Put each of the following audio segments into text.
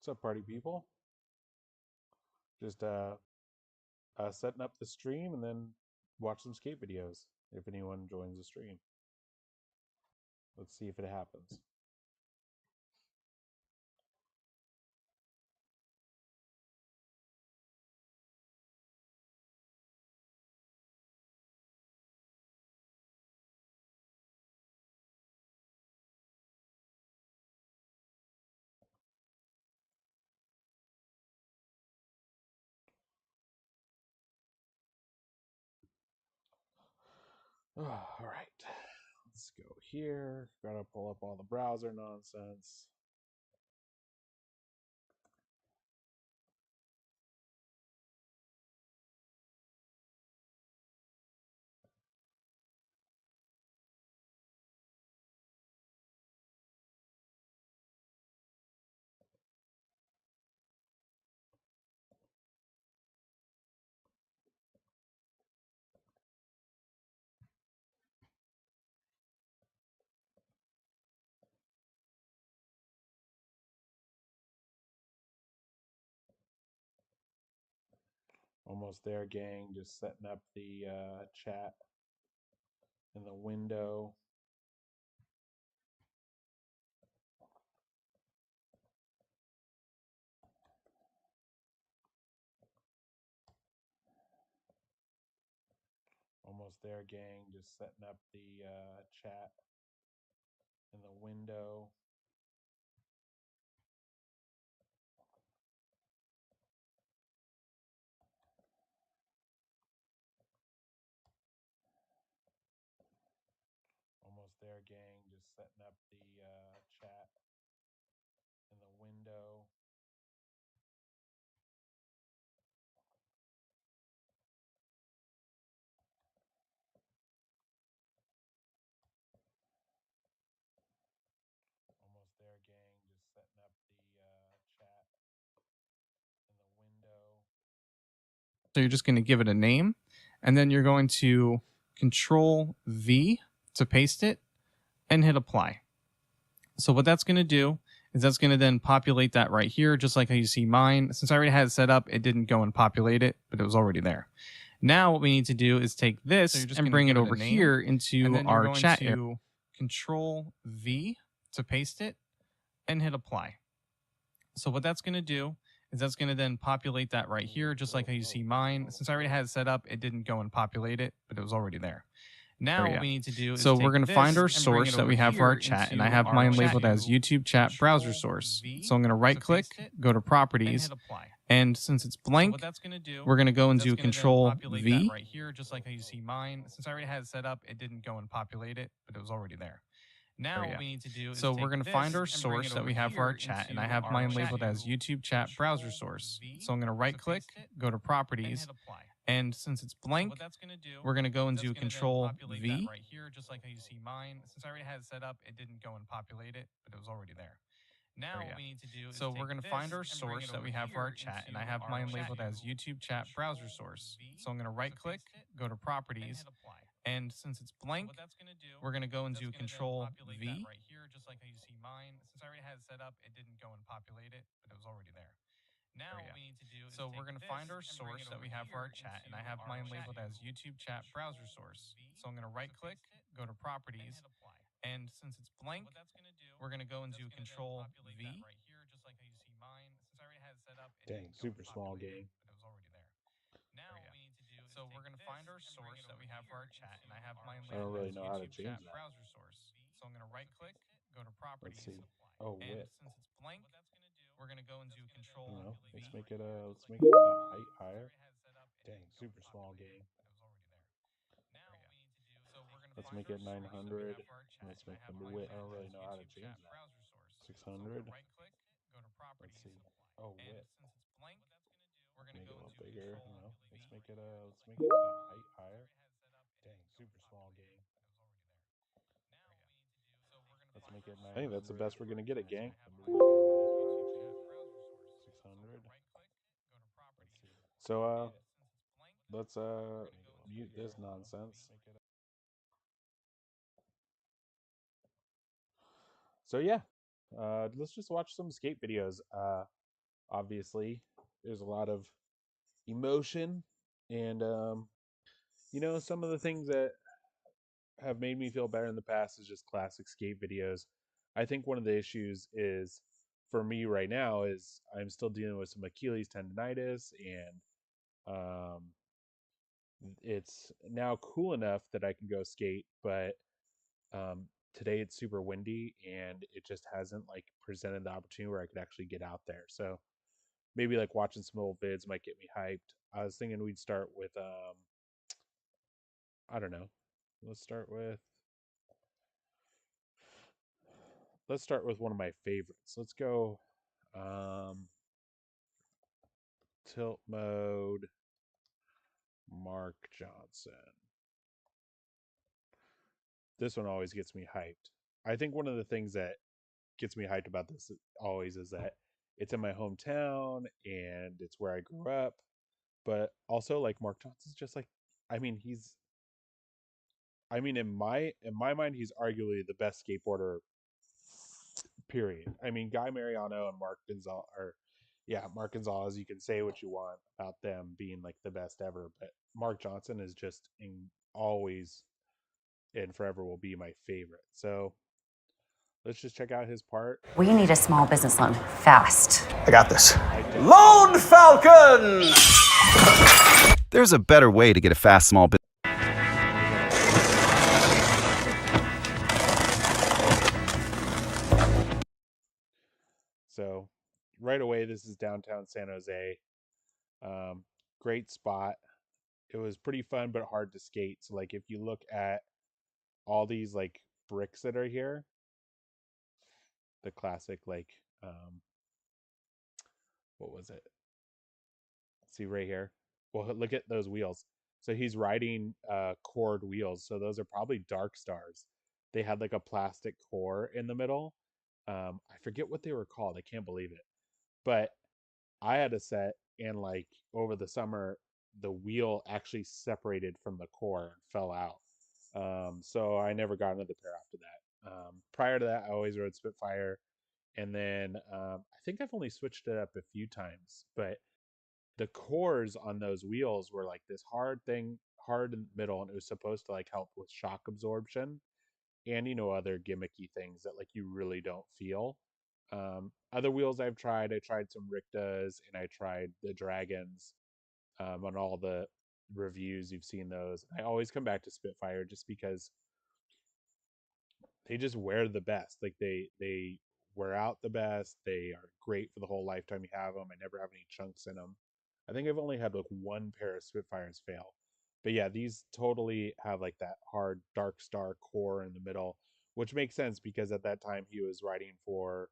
What's up, party people? Just setting up the stream and then watch some skate videos if anyone joins the stream. Let's see if it happens. All right, let's go here. Gotta pull up all the browser nonsense. Almost there, gang. Just setting up the chat in the window. Almost there, gang. Just setting up the chat in the window. Almost there, gang. Just setting up the chat in the window. Almost there, gang. Just setting up the chat in the window. So you're just going to give it a name, and then you're going to Control V to paste it and hit apply. So what that's going to do is that's going to then populate that right here, just like how you see mine. Since I already had it set up, it didn't go and populate it, but it was already there. Now what we need to do is take this and bring it over here into our chat area. Control V to paste it and hit apply. So what that's going to do is that's going to then populate that right here, just like how you see mine. Since I already had it set up, it didn't go and populate it, but it was already there. Now what we need to do is we're going to find our source that we have for our chat, and I have mine labeled as YouTube chat browser source. So I'm going to right click, go to properties, and since it's blank, we're going to go into Control V right here, just like how you see mine. Since I already had it set up, it didn't go and populate it, but it was already there. Now what we need to do is we're going to find our source that we have for our chat, and I have mine labeled as YouTube chat browser source. So I'm going to right click, go to properties, and since it's blank, we're going to go into Control V right here, just like how you see mine. Since I already had it set up, it didn't go and populate it, but it was already there. Now what we need to do is we're going to find our source that we have for our chat, and I have mine labeled as YouTube chat browser source. So I'm going to right click, go to properties, and since it's blank, we're going to go into Control V right here, just like how you see mine. Since I already had it set up, it didn't go and populate it, but it was already there. Now what we need to do is we're going to find our source that we have for our chat, and I have mine labeled as YouTube chat browser source. So I'm going to right click, go to properties, and since it's blank, we're going to go into Control V right here, just like how you see mine. Since I already had it set up, it Dang, didn't go and super small populate game. it, but it was already there. Now what we need to do is we're going to find our source that we have for our chat, and I have mine I don't labeled really as know how to YouTube change chat that. browser source. So I'm going to right click, go to Let's properties, see. Oh, and width. since it's blank, we're going to go into I don't Control know. V. Let's make it height higher. Dang, super small game. Let's make it 900. Let's make the width. I don't really know how to change that. 600. Let's see. Oh, width. Make it a little bigger. I don't know. Let's make it height higher. Dang, super small game. Let's make it 900. I think that's the best we're gonna get it, gang. I don't really know how to change that. 600. Let's see. So let's mute this nonsense. So yeah, let's just watch some skate videos. obviously there's a lot of emotion and some of the things that have made me feel better in the past is just classic skate videos. I think one of the issues is for me right now is I'm still dealing with some Achilles tendonitis, and um, it's now cool enough that I can go skate, but um, today it's super windy and it just hasn't like presented the opportunity where I could actually get out there. So maybe like watching some old vids might get me hyped. I was thinking we'd start with I don't know. Let's start with let's start with one of my favorites. Let's go um tilt mode Mark Johnson. This one always gets me hyped. I think one of the things that gets me hyped about this always is that it's in my hometown and it's where I grew up. But also like Mark Johnson's just like in my mind he's arguably the best skateboarder period. I mean, Guy Mariano and Mark Gonzalez, you can say what you want about them being like the best ever, but Mark Johnson is just always and forever will be my favorite. So let's just check out his part. We need a small business loan fast. I got this. Lone Falcon! There's a better way to get a fast small business. So right away, this is downtown San Jose. Great spot. It was pretty fun, but hard to skate. So like if you look at all these like bricks that are here, the classic like what was it? See right here. Well, look at those wheels. So he's riding cord wheels. So those are probably Dark Stars. They had like a plastic core in the middle. I forget what they were called. I can't believe it. But I had a set, and like over the summer, the wheel actually separated from the core and fell out. So I never got another pair after that. Prior to that, I always rode Spitfire, and then I think I've only switched it up a few times, but the cores on those wheels were like this hard in the middle, and it was supposed to like help with shock absorption and other gimmicky things that like you really don't feel. Other wheels I tried some Rictas and I tried the Dragons. On all the reviews you've seen those. I always come back to Spitfire just because they just wear the best. Like they wear out the best. They are great for the whole lifetime you have them. I never have any chunks in them. I think I've only had like one pair of Spitfires fail. But yeah, these totally have like that hard Dark Star core in the middle, which makes sense because at that time he was riding for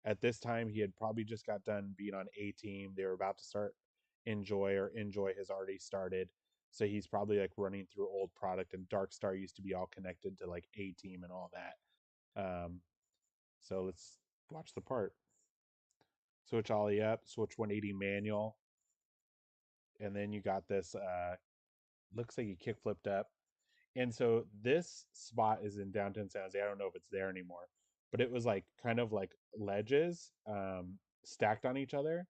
at this time he had probably just got done being on A Team. They were about to start Enjoy has already started. So he's probably like running through old product, and Dark Star used to be all connected to like A Team and all that. So let's watch the part. Switch ollie up, switch 180 manual, and then you got this looks like he kick flipped up. And so this spot is in downtown San Jose. I don't know if it's there anymore, but it was like kind of like ledges stacked on each other,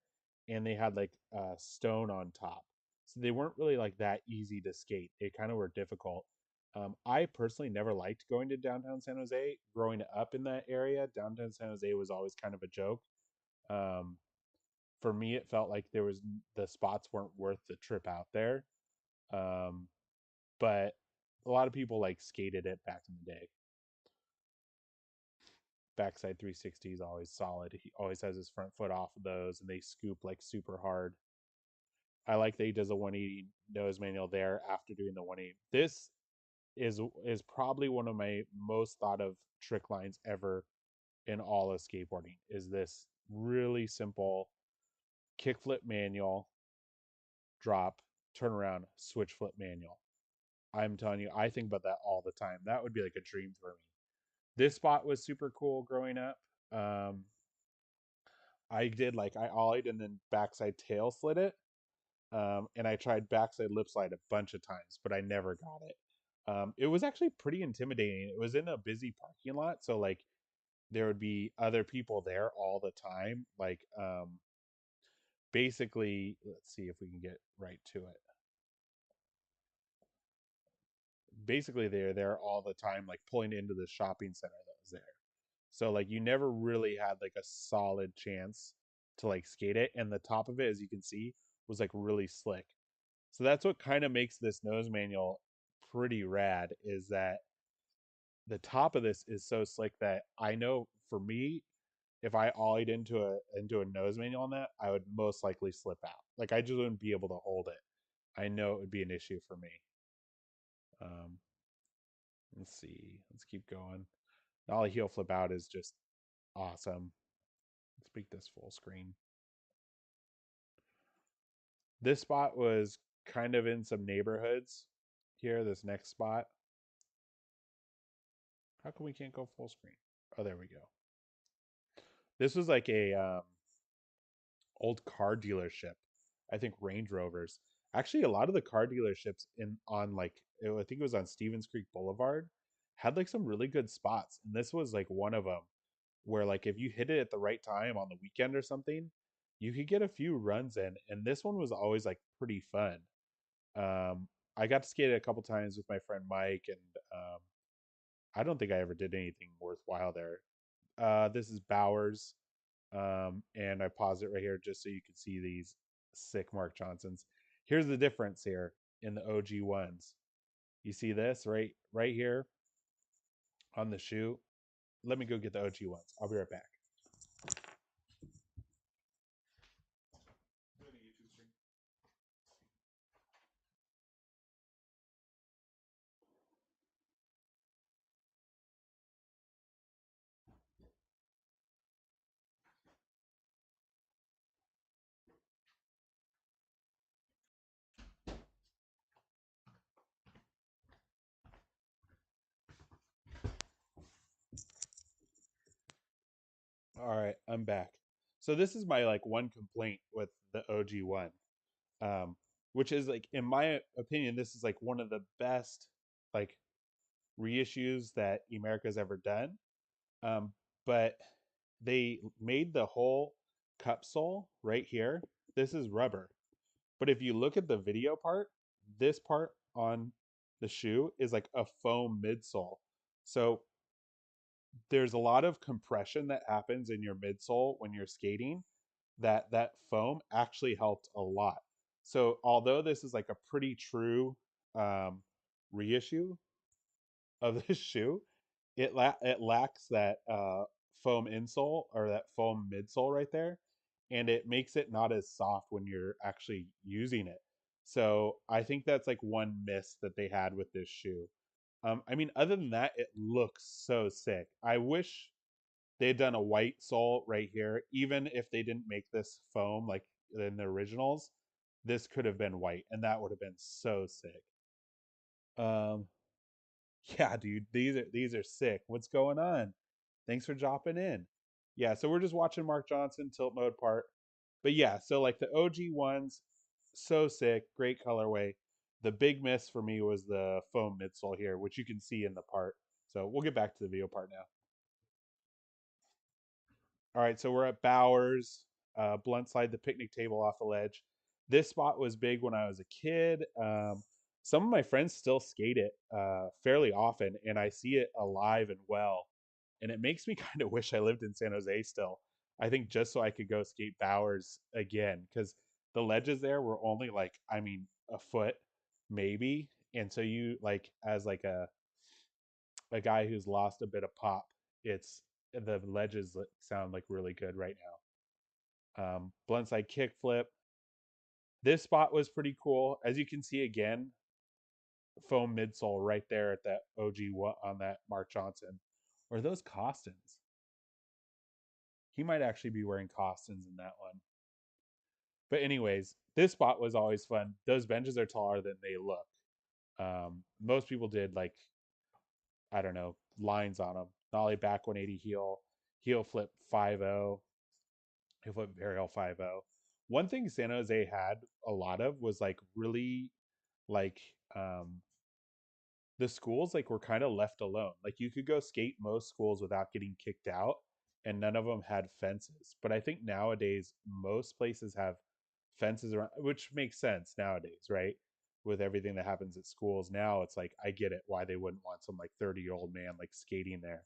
and they had like stone on top. So they weren't really like that easy to skate. They kind of were difficult. I personally never liked going to downtown San Jose. Growing up in that area, downtown San Jose was always kind of a joke. Um, for me, it felt like the spots weren't worth the trip out there. Um, but a lot of people like skated it back in the day. Backside 360 is always solid. He always has his front foot off of those, and they scoop like super hard. I like that he does a 180 nose manual there after doing the 180. This is probably one of my most thought of trick lines ever in all of skateboarding. Is this really simple kickflip manual, drop, turn around, switch flip manual. I'm telling you, I think about that all the time. That would be like a dream for me. This spot was super cool growing up. Um, I did like I ollied and then backside tail slid it. And I tried backside lip slide a bunch of times, but I never got it. It was actually pretty intimidating. It was in a busy parking lot, so like there would be other people there all the time. Like basically, let's see if we can get right to it. Basically, they're there all the time, like pulling into the shopping center that was there. So like you never really had like a solid chance to like skate it, and the top of it, as you can see, was like really slick. So that's what kind of makes this nose manual pretty rad, is that the top of this is so slick that I know for me, if I ollied into a nose manual on that, I would most likely slip out. Like I just wouldn't be able to hold it. I know it would be an issue for me. Um, let's see. Let's keep going. Ollie heel flip out is just awesome. Let's make this full screen. This spot was kind of in some neighborhoods here, this next spot. How come we can't go full screen? Oh, there we go. This was like a old car dealership. I think Range Rovers. Actually, a lot of the car dealerships on like I think it was on Stevens Creek Boulevard had like some really good spots, and this was like one of them where like if you hit it at the right time on the weekend or something, you could get a few runs in, and this one was always like pretty fun. I got to skate it a couple times with my friend Mike, and I don't think I ever did anything worthwhile there. This is Bowers, and I paused it right here just so you can see these sick Mark Johnsons. Here's the difference here in the OG ones. You see this right here on the shoe. Let me go get the OG ones. I'll be right back. All right, I'm back. So this is my like one complaint with the OG one, which is like in my opinion, this is like one of the best like reissues that America's ever done. Um, but they made the whole cup sole right here. This is rubber. But if you look at the video part, this part on the shoe is like a foam midsole. So there's a lot of compression that happens in your midsole when you're skating that foam actually helped a lot. So although this is like a pretty true reissue of this shoe, it lacks that foam insole or that foam midsole right there, and it makes it not as soft when you're actually using it. So I think that's like one miss that they had with this shoe. I mean, other than that, it looks so sick. I wish they had done a white sole right here. Even if they didn't make this foam like in the originals, this could have been white, and that would have been so sick. Um, yeah, dude, these are sick. What's going on? Thanks for dropping in. Yeah, so we're just watching Mark Johnson tilt mode part. But yeah, so like the OG ones, so sick, great colorway. The big miss for me was the foam midsole here, which you can see in the part. So we'll get back to the video part now. All right, so we're at Bowers. Blunt slide the picnic table off the ledge. This spot was big when I was a kid. Some of my friends still skate it fairly often, and I see it alive and well. And it makes me kind of wish I lived in San Jose still. I think just so I could go skate Bowers again, because the ledges there were only like, I mean, a foot maybe. And so you like as like a guy who's lost a bit of pop, it's the ledges sound like really good right now. Blindside kickflip. This spot was pretty cool. As you can see again, foam midsole right there at that OG on that Mark Johnson. Or are those Costins? He might actually be wearing Costins in that one. But anyways, this spot was always fun. Those benches are taller than they look. Most people did like, I don't know, lines on them. Nollie back 180 heel flip 5-0. Heel flip varial 5-0. One thing San Jose had a lot of was like really like the schools like were kind of left alone. Like you could go skate most schools without getting kicked out, and none of them had fences. But I think nowadays most places have fences around, which makes sense nowadays, right? With everything that happens at schools now, it's like I get it why they wouldn't want some like 30-year-old man like skating there.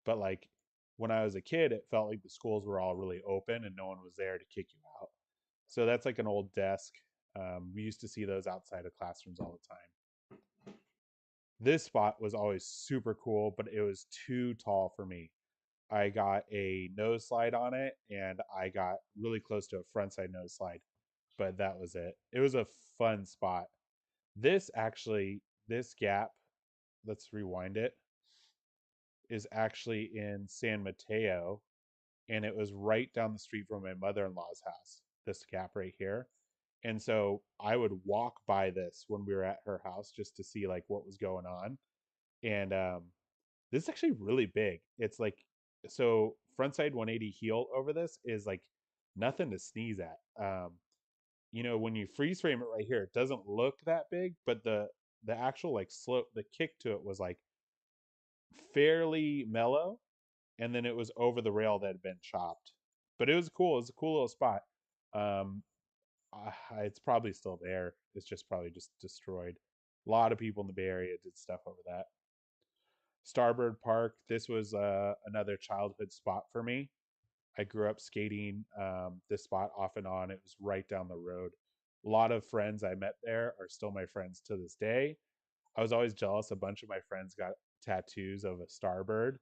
But like when I was a kid, it felt like the schools were all really open and no one was there to kick you out. So that's like an old desk. We used to see those outside of classrooms all the time. This spot was always super cool, but it was too tall for me. I got a nose slide on it and I got really close to a frontside nose slide, but that was it. It was a fun spot. This gap, let's rewind it, is actually in San Mateo, and it was right down the street from my mother-in-law's house, this gap right here. And so I would walk by this when we were at her house just to see like what was going on. And this is actually really big. It's like, so frontside 180 heel over this is like nothing to sneeze at. When you freeze frame it right here, it doesn't look that big, but the actual like slope, the kick to it was like fairly mellow, and then it was over the rail that had been chopped. But it was cool. It was a cool little spot. Um, it's probably still there. It's just probably just destroyed. A lot of people in the Bay Area did stuff over that. Starboard Park. This was another childhood spot for me. I grew up skating this spot off and on. It was right down the road. A lot of friends I met there are still my friends to this day. I was always jealous. A bunch of my friends got tattoos of a Starbird,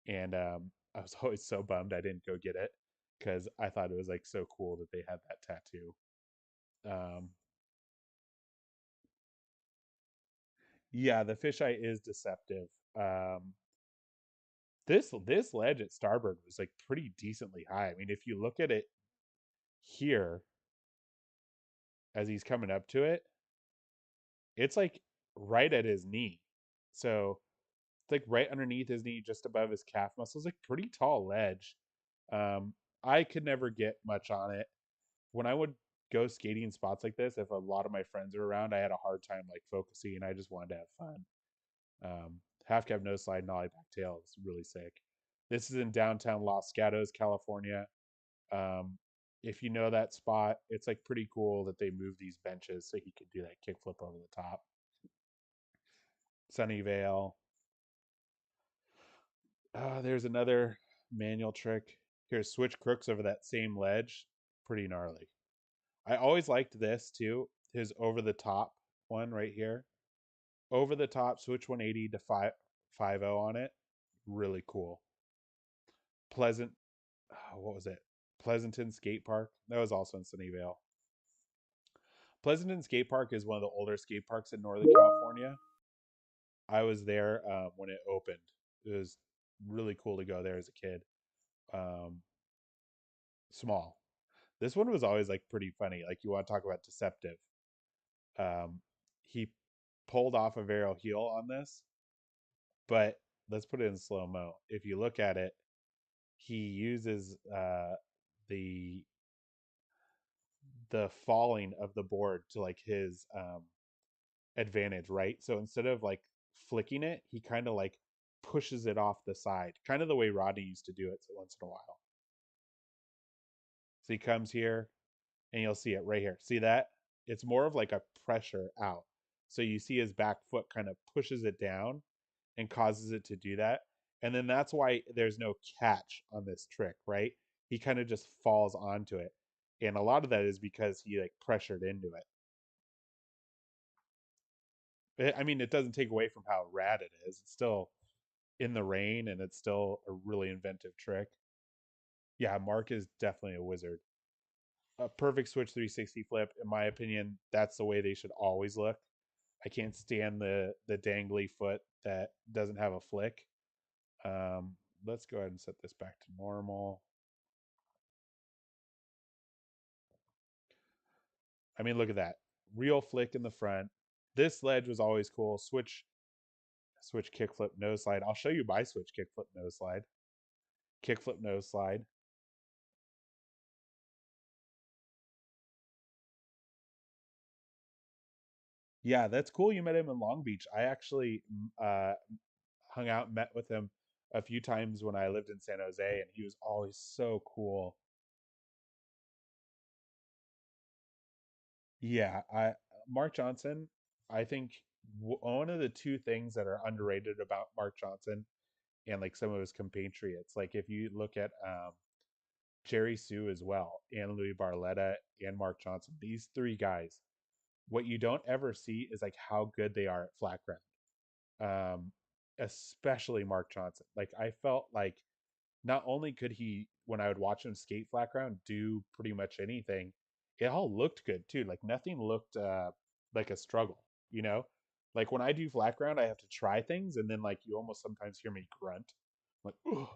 and I was always so bummed I didn't go get it because I thought it was like so cool that they had that tattoo. Um, yeah, the fisheye is deceptive. Um, this ledge at Starboard was like pretty decently high. I mean, if you look at it here as he's coming up to it, it's like right at his knee. So it's like right underneath his knee, just above his calf muscles, like pretty tall ledge. I could never get much on it. When I would go skating in spots like this, if a lot of my friends were around, I had a hard time like focusing and I just wanted to have fun. Half cab nose slide, nollie back tail is really sick. This is in downtown Los Gatos, California. Um, if you know that spot, it's like pretty cool that they moved these benches so he could do that kickflip over the top. Sunnyvale. There's another manual trick. Here's switch crooks over that same ledge. Pretty gnarly. I always liked this too. His over the top one right here. Over the top switch 180 to 50 on it. Really cool. Pleasant. What was it? Pleasanton Skate Park. That was also in Sunnyvale. Pleasanton Skate Park is one of the older skate parks in Northern California. I was there when it opened. It was really cool to go there as a kid. Um, Small. This one was always like pretty funny. Like you want to talk about deceptive. Um, he pulled off a varial heel on this, but let's put it in slow mo. If you look at it, he uses the the falling of the board to like his advantage, right? So instead of like flicking it, he kind of like pushes it off the side, kind of the way Rodney used to do it once in a while. So he comes here and you'll see it right here. See that? It's more of like a pressure out. So you see his back foot kind of pushes it down and causes it to do that. And then that's why there's no catch on this trick, right? He kind of just falls onto it. And a lot of that is because he like pressured into it. I mean, it doesn't take away from how rad it is. It's still in the rain and it's still a really inventive trick. Yeah, Mark is definitely a wizard. A perfect switch 360 flip, in my opinion, that's the way they should always look. I can't stand the dangly foot that doesn't have a flick. Let's go ahead and set this back to normal. I mean, look at that. Real flick in the front. This ledge was always cool. Switch kickflip nose slide. I'll show you my switch kickflip nose slide. Kickflip nose slide. Yeah, that's cool. You met him in Long Beach. I actually hung out and met with him a few times when I lived in San Jose, and he was always so cool. Yeah, Mark Johnson, I think one of the two things that are underrated about Mark Johnson and like some of his compatriots, like if you look at Jerry Sue as well, and Louis Barletta and Mark Johnson, these three guys, what you don't ever see is like how good they are at flat ground. Um, Especially Mark Johnson. Like I felt like not only could he, when I would watch him skate flat ground, do pretty much anything, it all looked good too. Like nothing looked like a struggle, you know? Like when I do flat ground, I have to try things, and then like you almost sometimes hear me grunt, like, "Ugh,"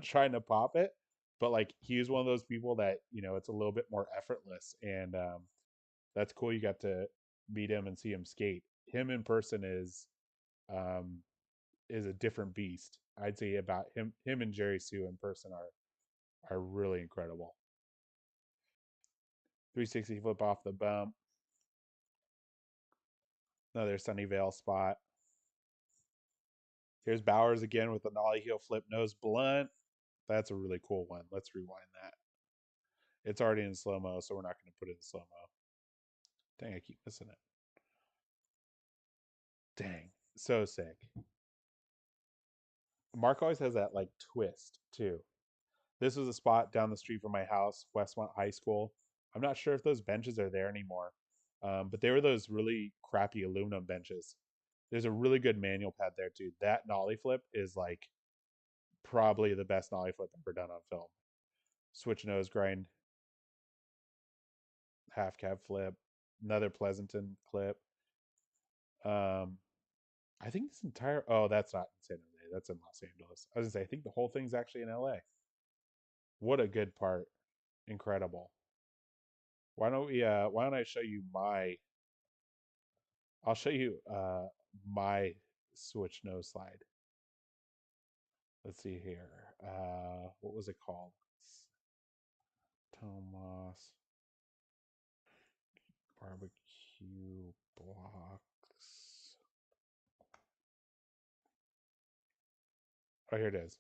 trying to pop it. But like he was one of those people that, it's a little bit more effortless. And that's cool. You got to meet him and see him skate. Him in person um, is a different beast. I'd say about him and Jerry Sue in person are really incredible. 360 flip off the bump. Another Sunnyvale spot. Here's Bowers again with the nollie heel flip nose blunt. That's a really cool one. Let's rewind that. It's already in slow mo, so we're not going to put it in slow mo. Dang, I keep missing it. Dang, so sick. Mark always has that like twist too. This was a spot down the street from my house, Westmont High School. I'm not sure if those benches are there anymore, but they were those really crappy aluminum benches. There's a really good manual pad there too. That nollie flip is like probably the best nollie flip ever done on film. Switch nose grind, half cab flip, another Pleasanton clip. I think this entire that's not in San Jose. That's in Los Angeles. I was gonna say I think the whole thing's actually in LA. What a good part. Incredible. Why don't I show you I'll show you my switch nose slide. Let's see here. What was it called? Tomas barbecue blocks. Oh, here it is.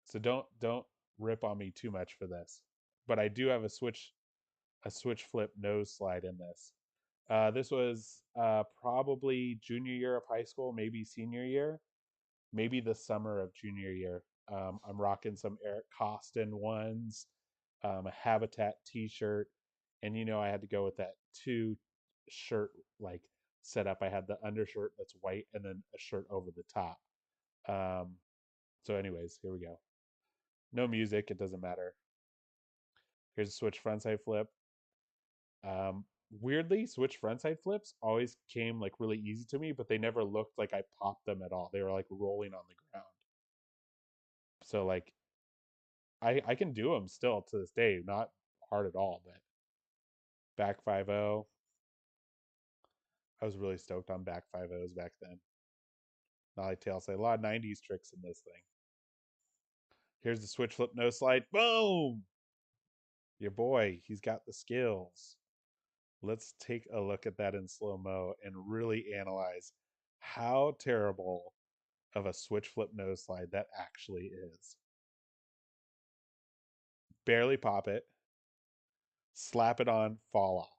So don't rip on me too much for this. But I do have a switch flip nose slide in this. This was probably junior year of high school, maybe senior year, maybe the summer of junior year. I'm rocking some Eric Costin ones, a Habitat T-shirt, and I had to go with that two shirt like setup. I had the undershirt that's white and then a shirt over the top. So, anyways, here we go. No music, it doesn't matter. Here's a switch frontside flip. Weirdly, switch frontside flips always came like really easy to me, but they never looked like I popped them at all. They were like rolling on the ground. So like I can do them still to this day, not hard at all, but back 5-0. I was really stoked on back 5-0s back then. Nollie tail slide. A lot of 90s tricks in this thing. Here's the switch flip no slide. Boom! Your boy, he's got the skills. Let's take a look at that in slow-mo and really analyze how terrible of a switch flip nose slide that actually is. Barely pop it, slap it on, fall off.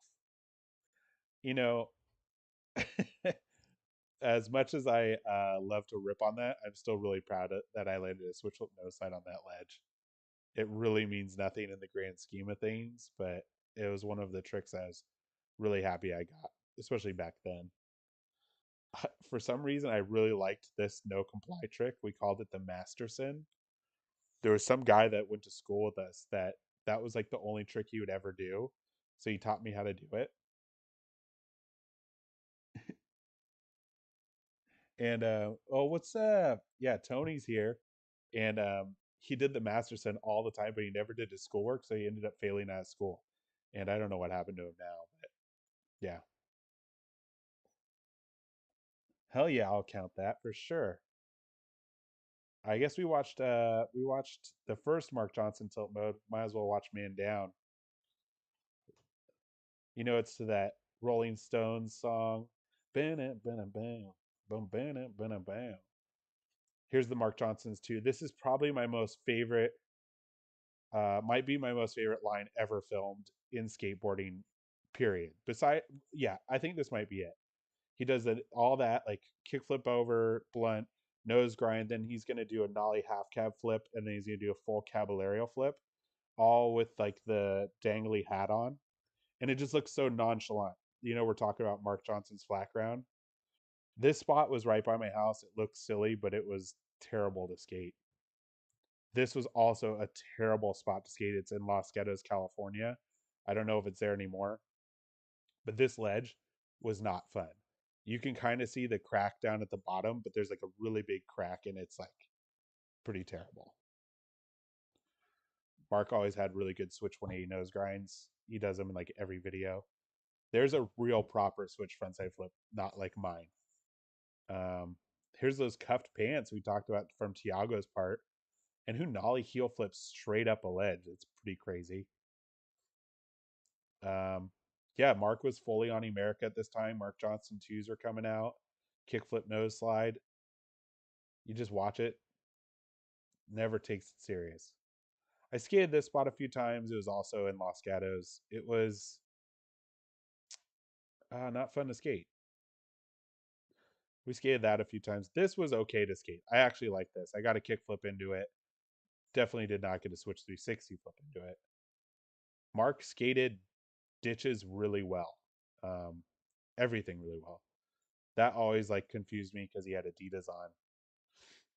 As much as I love to rip on that, I'm still really proud that I landed a switch flip nose slide on that ledge. It really means nothing in the grand scheme of things, but it was one of the tricks I was really happy I got, especially back then. For some reason, I really liked this no comply trick. We called it the Masterson. There was some guy that went to school with us that was like the only trick he would ever do. So he taught me how to do it. And what's up? Yeah, Tony's here. And he did the Masterson all the time, but he never did his schoolwork, so he ended up failing out of school. And I don't know what happened to him now, but yeah. Hell yeah, I'll count that for sure. I guess we watched the first Mark Johnson tilt mode. Might as well watch Man Down. It's to that Rolling Stones song. Bam, bam, bam, bam, bam, bam, bam. Here's the Mark Johnsons too. This is probably my most favorite. Might be my most favorite line ever filmed in skateboarding period. Yeah, I think this might be it. He does all that, like kickflip over, blunt, nose grind. Then he's going to do a nollie half cab flip, and then he's going to do a full caballero flip, all with like the dangly hat on. And it just looks so nonchalant. We're talking about Mark Johnson's flat ground. This spot was right by my house. It looked silly, but it was terrible to skate. This was also a terrible spot to skate. It's in Los Gatos, California. I don't know if it's there anymore, but this ledge was not fun. You can kind of see the crack down at the bottom, but there's like a really big crack and it's like pretty terrible. Mark always had really good switch 180 nose grinds. He does them in like every video. There's a real proper switch frontside flip, not like mine. Here's those cuffed pants we talked about from Tiago's part. And who nollie heel flips straight up a ledge. It's pretty crazy. Yeah, Mark was fully on America at this time. Mark Johnson 2s are coming out. Kickflip nose slide. You just watch it. Never takes it serious. I skated this spot a few times. It was also in Los Gatos. It was not fun to skate. We skated that a few times. This was okay to skate. I actually like this. I got a kickflip into it. Definitely did not get a switch 360 flip into it. Mark skated ditches really well. Everything really well. That always like confused me because he had Adidas on.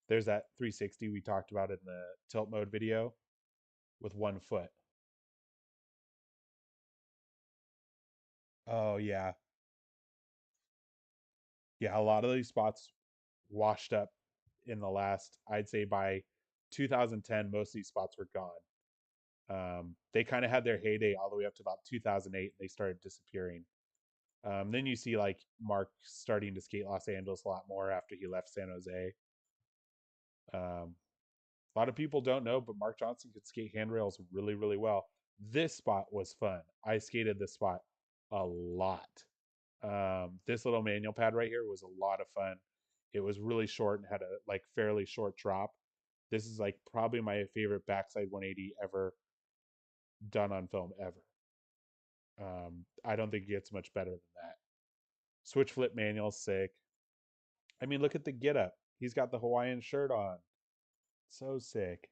There's that 360 we talked about in the tilt mode video with 1 foot. Oh yeah. Yeah, a lot of these spots washed up in the last, I'd say by 2010, most of these spots were gone. They kind of had their heyday all the way up to about 2008 and they started disappearing. Then you see like Mark starting to skate Los Angeles a lot more after he left San Jose. A lot of people don't know, but Mark Johnson could skate handrails really, really well. This spot was fun. I skated this spot a lot. This little manual pad right here was a lot of fun. It was really short and had a like fairly short drop. This is like probably my favorite backside 180 ever done on film ever. I don't think it gets much better than that. Switch flip manual, sick. I mean, look at the get up. He's got the Hawaiian shirt on. So sick.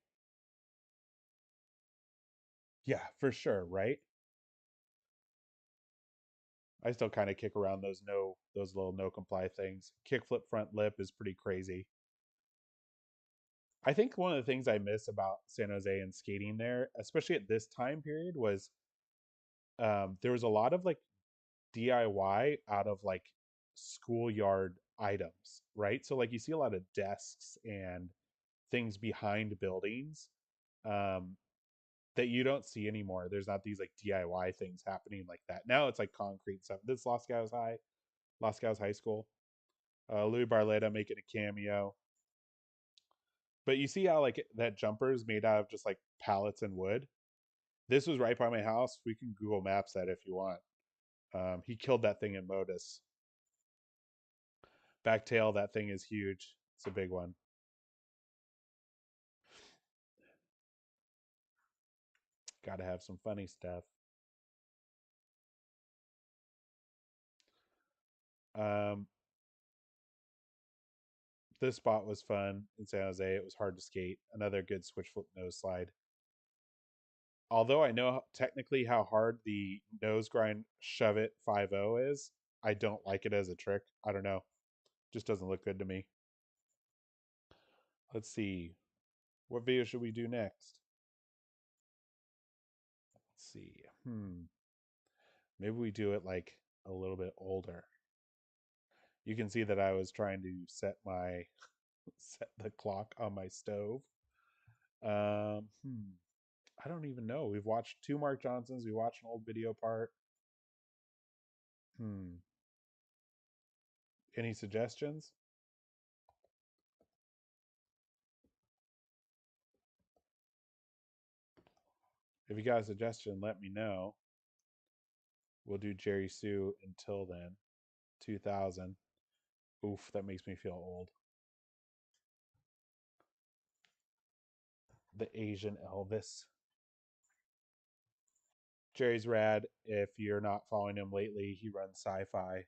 Yeah, for sure, right? I still kind of kick around those little no comply things. Kickflip front lip is pretty crazy. I think one of the things I miss about San Jose and skating there, especially at this time period, was there was a lot of like DIY out of like schoolyard items, right? So like you see a lot of desks and things behind buildings that you don't see anymore. There's not these like DIY things happening like that. Now it's like concrete stuff. This Los Gatos High School. Louis Barletta making a cameo. But you see how like that jumper is made out of just like pallets and wood. This was right by my house. We can Google Maps that if you want. He killed that thing in Modus. Backtail, that thing is huge. It's a big one. Got to have some funny stuff. This spot was fun in San Jose. It was hard to skate. Another good switch flip nose slide. Although I know technically how hard the nose grind shove it 5-0 is, I don't like it as a trick. I don't know. Just doesn't look good to me. Let's see. What video should we do next? Let's see. Maybe we do it like a little bit older. You can see that I was trying to set the clock on my stove. I don't even know. We've watched 2 Mark Johnsons. We watched an old video part. Any suggestions? If you got a suggestion, let me know. We'll do Jerry Sue until then. 2000. Oof, that makes me feel old. The Asian Elvis. Jerry's rad. If you're not following him lately, he runs sci-fi.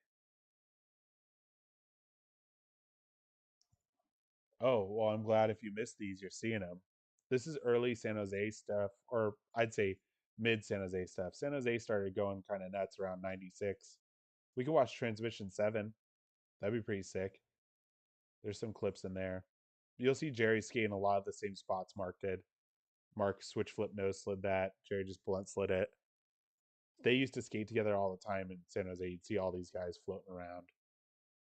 Oh, well, I'm glad if you missed these, you're seeing them. This is early San Jose stuff, or I'd say mid San Jose stuff. San Jose started going kind of nuts around 96. We could watch Transmission 7. That'd be pretty sick. There's some clips in there. You'll see Jerry skating a lot of the same spots Mark did. Mark switch flip nose slid that. Jerry just blunt slid it. They used to skate together all the time in San Jose. You'd see all these guys floating around.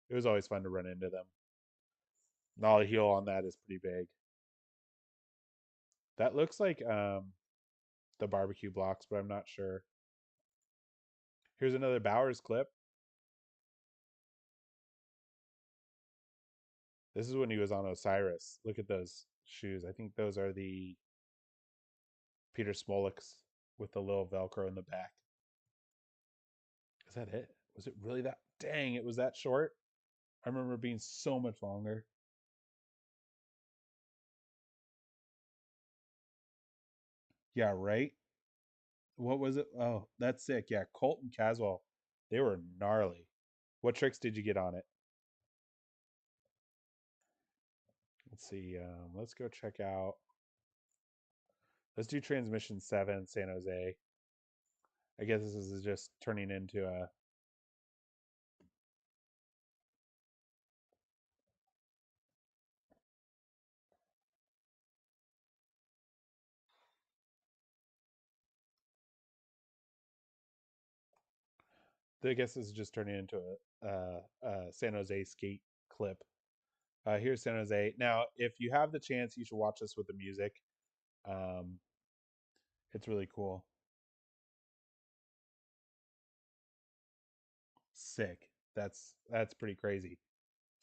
It was always fun to run into them. Nollie heel on that is pretty big. That looks like the barbecue blocks, but I'm not sure. Here's another Bowers clip. This is when he was on Osiris. Look at those shoes. I think those are the Peter Smoleks with the little Velcro in the back. Is that it? Was it really that? Dang, it was that short? I remember it being so much longer. Yeah, right? What was it? Oh, that's sick. Yeah, Colt and Caswell. They were gnarly. What tricks did you get on it? Let's see. Let's go check out. Let's do Transmission 7, San Jose. I guess this is just turning into a... I guess this is just turning into a San Jose skate clip. Here's San Jose. Now, if you have the chance, you should watch this with the music. It's really cool. Sick. That's pretty crazy.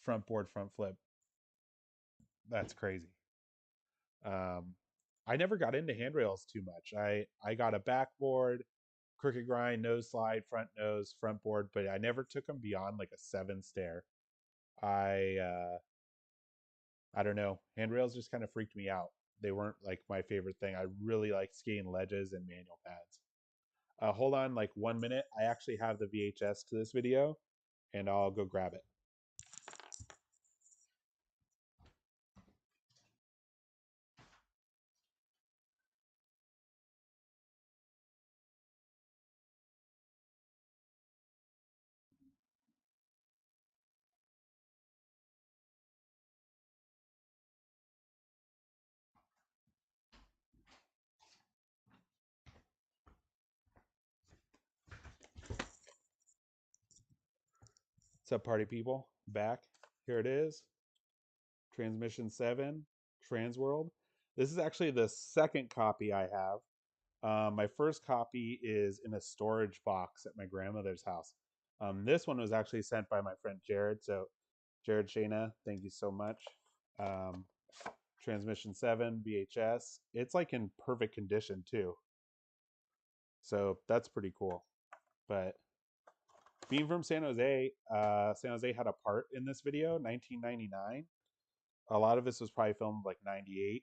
Front board, front flip. That's crazy. I never got into handrails too much. I got a backboard, crooked grind, nose slide, front nose, front board, but I never took them beyond like a 7 stair. I don't know. Handrails just kind of freaked me out. They weren't like my favorite thing. I really like skating ledges and manual pads. Hold on like 1 minute. I actually have the VHS to this video and I'll go grab it. What's up, party people? Back. Here it is. Transmission 7, Transworld. This is actually the second copy I have. My first copy is in a storage box at my grandmother's house. This one was actually sent by my friend Jared. So, Jared Shana, thank you so much. Transmission 7, VHS. It's like in perfect condition too. So, that's pretty cool. But being from San Jose, San Jose had a part in this video, 1999. A lot of this was probably filmed like 98.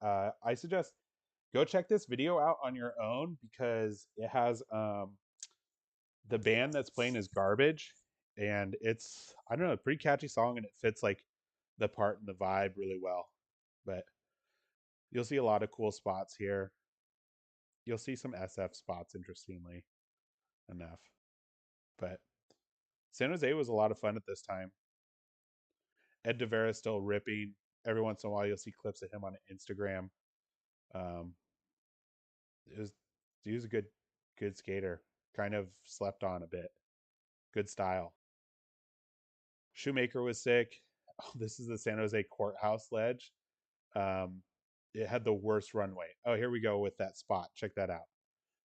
I suggest go check this video out on your own because it has the band that's playing is Garbage, and it's, I don't know, a pretty catchy song, and it fits like the part and the vibe really well. But you'll see a lot of cool spots here. You'll see some SF spots, interestingly enough. But San Jose was a lot of fun at this time. Ed DeVera is still ripping. Every once in a while, you'll see clips of him on Instagram. He was a good skater. Kind of slept on a bit. Good style. Shoemaker was sick. Oh, this is the San Jose Courthouse ledge. It had the worst runway. Oh, here we go with that spot. Check that out.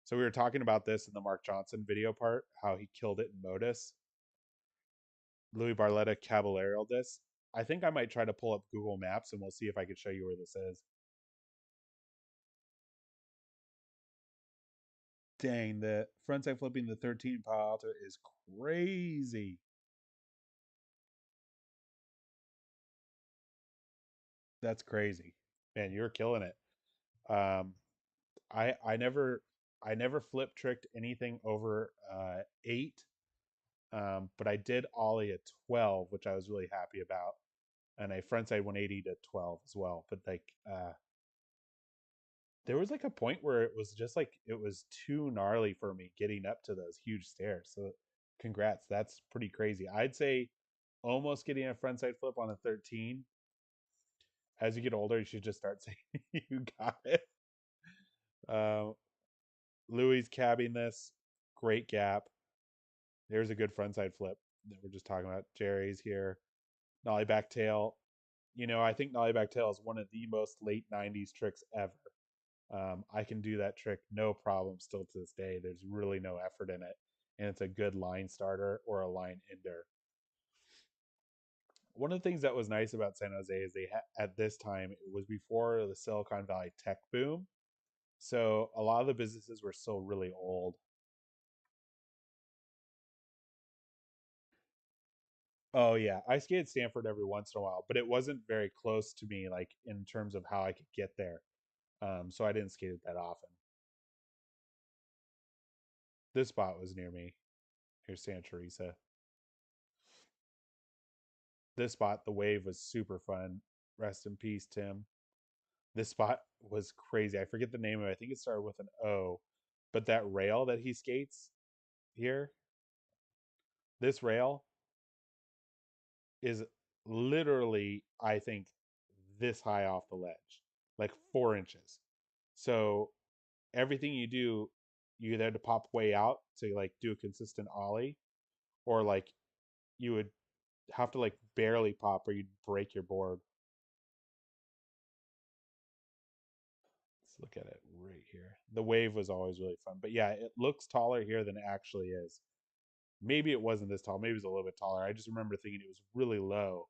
So we were talking about this in the Mark Johnson video part, how he killed it in Modus. Louis Barletta Caballero this. I think I might try to pull up Google Maps and we'll see if I can show you where this is. Dang, the frontside flipping the 13 Palo Alto is crazy. That's crazy. Man, you're killing it. I never I never flip tricked anything over 8, but I did ollie a 12, which I was really happy about, and I frontside 180 to 12 as well. But like, there was like a point where it was just like it was too gnarly for me getting up to those huge stairs. So, congrats, that's pretty crazy. I'd say almost getting a frontside flip on a 13. As you get older, you should just start saying you got it. Louis cabbing this, great gap. There's a good frontside flip that we're just talking about. Jerry's here. Nollie back tail. You know, I think nollie back tail is one of the most late 90s tricks ever. I can do that trick no problem still to this day. There's really no effort in it. And it's a good line starter or a line ender. One of the things that was nice about San Jose is they at this time, it was before the Silicon Valley tech boom. So a lot of the businesses were still really old. Oh yeah, I skated Stanford every once in a while, but it wasn't very close to me, like in terms of how I could get there. So I didn't skate it that often. This spot was near me. Here's Santa Teresa. This spot, the wave was super fun. Rest in peace, Tim. This spot was crazy. I forget the name of it. I think it started with an O, but that rail that he skates here, this rail is literally, I think, this high off the ledge, like 4 inches. So everything you do, you either had to pop way out to like do a consistent ollie, or like you would have to like barely pop or you'd break your board. Let's look at it right here. The wave was always really fun, but yeah, it looks taller here than it actually is. Maybe it wasn't this tall. Maybe it was a little bit taller. I just remember thinking it was really low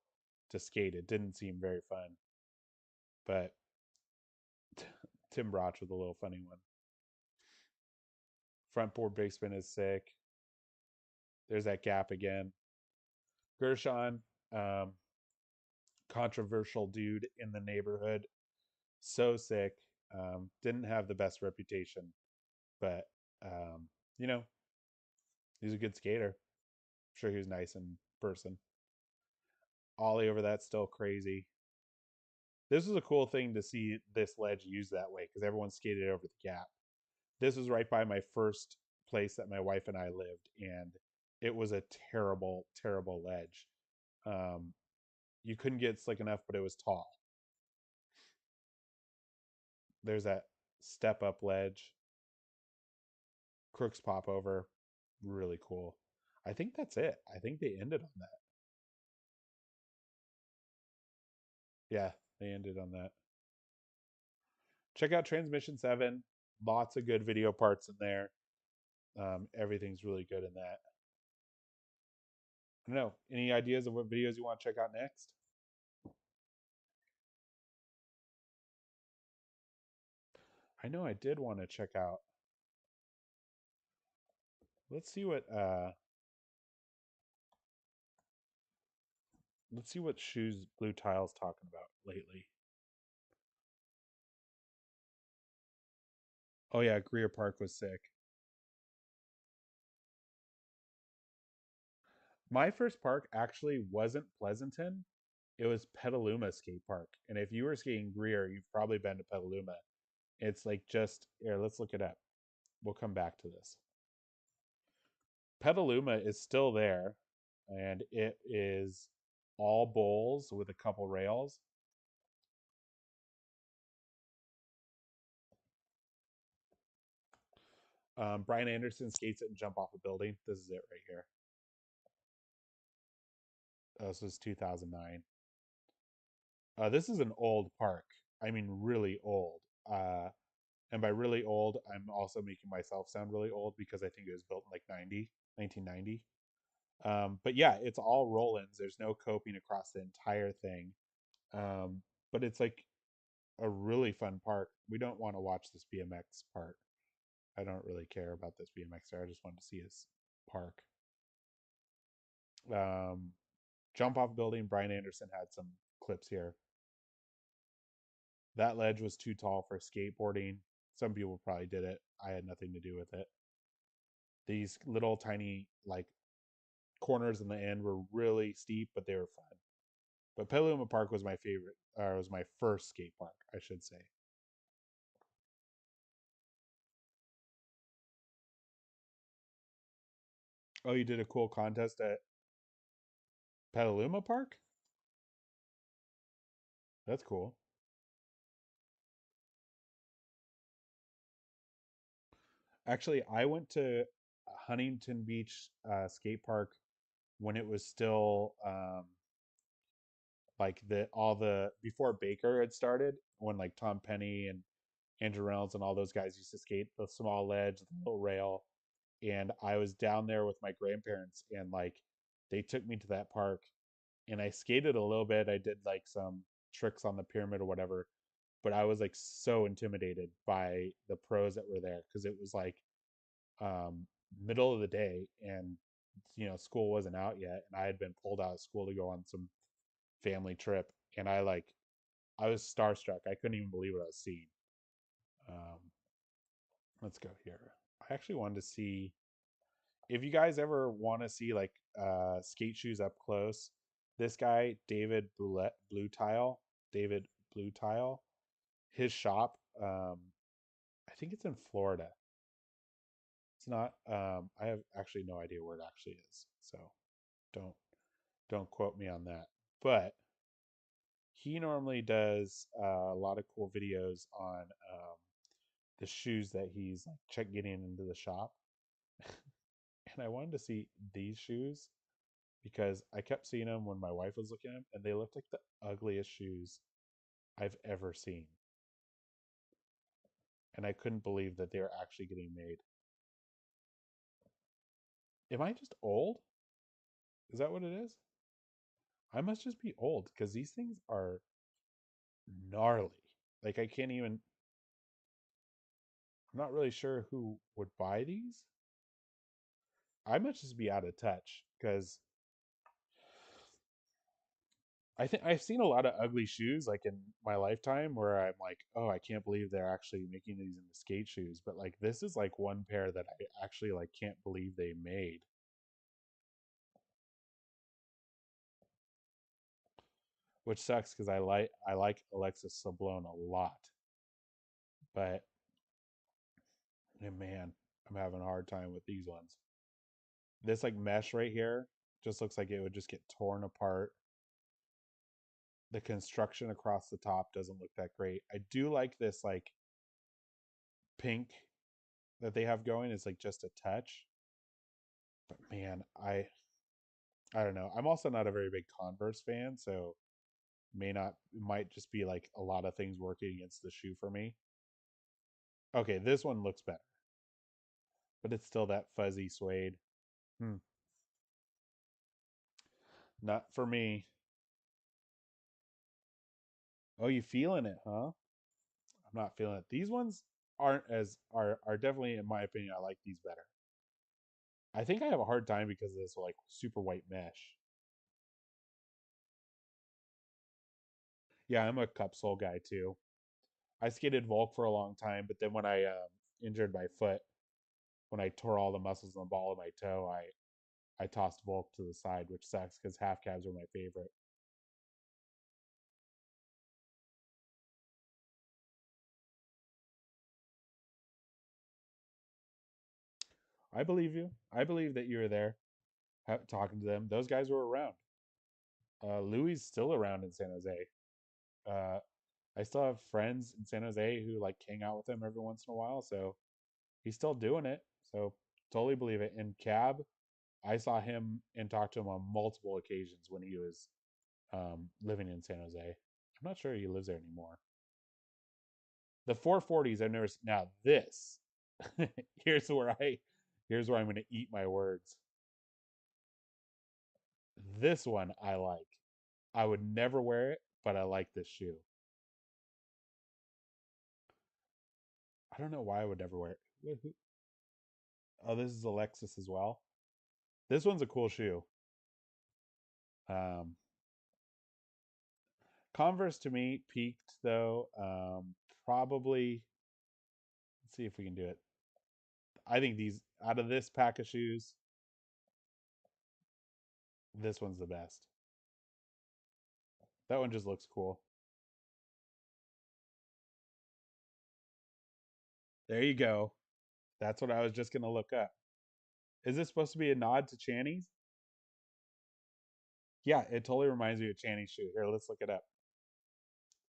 to skate. It didn't seem very fun. But Tim Broch with a little funny one. Front board big spin is sick. There's that gap again. Gershon, controversial dude in the neighborhood. So sick. Didn't have the best reputation, but you know, he's a good skater. I'm sure he was nice in person. Ollie over that, still crazy. This was a cool thing to see this ledge used that way because everyone skated over the gap. This was right by my first place that my wife and I lived, and it was a terrible, terrible ledge. You couldn't get slick enough, but it was tall. There's that step up ledge. Crooks pop over. Really cool. I think that's it. I think they ended on that. Yeah, they ended on that. Check out Transmission 7. Lots of good video parts in there. Everything's really good in that. I don't know. Any ideas of what videos you want to check out next? I know I did want to check out. Let's see what shoes Blue Tile's talking about lately. Oh yeah, Greer Park was sick. My first park actually wasn't Pleasanton. It was Petaluma Skate Park. And if you were skating Greer, you've probably been to Petaluma. It's like just here, let's look it up. We'll come back to this. Petaluma is still there, and it is all bowls with a couple rails. Brian Anderson skates it and jump off a building. This is it right here. This was 2009. This is an old park. I mean, really old. And by really old, I'm also making myself sound really old because I think it was built in like 1990. But yeah, it's all roll-ins. There's no coping across the entire thing. But it's like a really fun park. We don't want to watch this BMX part. I don't really care about this BMXer. I just want to see his park. Jump off building. Brian Anderson had some clips here. That ledge was too tall for skateboarding. some people probably did it. I had nothing to do with it. These little tiny like corners in the end were really steep, but they were fun. But Petaluma Park was my favorite, or was my first skate park, I should say. Oh, you did a cool contest at Petaluma Park? That's cool. Actually, I went to Huntington Beach skate park when it was still like the all the before Baker had started, when like Tom Penny and Andrew Reynolds and all those guys used to skate the small ledge, the little rail. And I was down there with my grandparents, and like they took me to that park, and I skated a little bit. I did like some tricks on the pyramid or whatever, but I was like so intimidated by the pros that were there, because it was like um middle of the day, and school wasn't out yet, and I had been pulled out of school to go on some family trip, and I was starstruck. I couldn't even believe what I was seeing. um let's go here. I actually wanted to see if you guys ever want to see like skate shoes up close. This guy Blue Tile, David Blue Tile, his shop, I think it's in Florida. It's not. I have actually no idea where it actually is, so don't don't quote me on that. But he normally does a lot of cool videos on the shoes that he's like getting into the shop. And I wanted to see these shoes because I kept seeing them when my wife was looking at them, and they looked like the ugliest shoes I've ever seen. And I couldn't believe that they were actually getting made. Am I just old? Is that what it is? I must just be old, because these things are gnarly. Like I can't even. I'm not really sure who would buy these. I must just be out of touch, because I think I've seen a lot of ugly shoes like in my lifetime where I'm like, oh, I can't believe they're actually making these into skate shoes. But like this is like one pair that I actually like can't believe they made. Which sucks because I like Alexis Sablone a lot. But man, I'm having a hard time with these ones. This like mesh right here just looks like it would just get torn apart. The construction across the top doesn't look that great. I do like this like pink that they have going. It's like just a touch. But man, I don't know. I'm also not a very big Converse fan, so might just be like a lot of things working against the shoe for me. Okay, this one looks better, but it's still that fuzzy suede. Hmm. Not for me. Oh, you feeling it, huh? I'm not feeling it. These ones are definitely, in my opinion, I like these better. I think I have a hard time because of this like super white mesh. Yeah, I'm a cup sole guy too. I skated Volk for a long time, but then when I injured my foot, when I tore all the muscles in the ball of my toe, I tossed Volk to the side, which sucks because half cabs were my favorite. I believe you. I believe that you were there talking to them. Those guys were around. Louis still around in San Jose. Uh, I still have friends in San Jose who like hang out with him every once in a while, so he's still doing it. So totally believe it. And Cab, I saw him and talked to him on multiple occasions when he was living in San Jose. I'm not sure he lives there anymore. The 440s I've never. Now this, here's where I, here's where I'm going to eat my words. This one I like. I would never wear it, but I like this shoe. I don't know why I would never wear it. Oh, this is Alexis as well. This one's a cool shoe. Um, Converse to me peaked though. Probably Let's see if we can do it. I think these, out of this pack of shoes, this one's the best. That one just looks cool. There you go. That's what I was just going to look up. Is this supposed to be a nod to Channy's? Yeah, it totally reminds me of Channy's shoe. Here, let's look it up.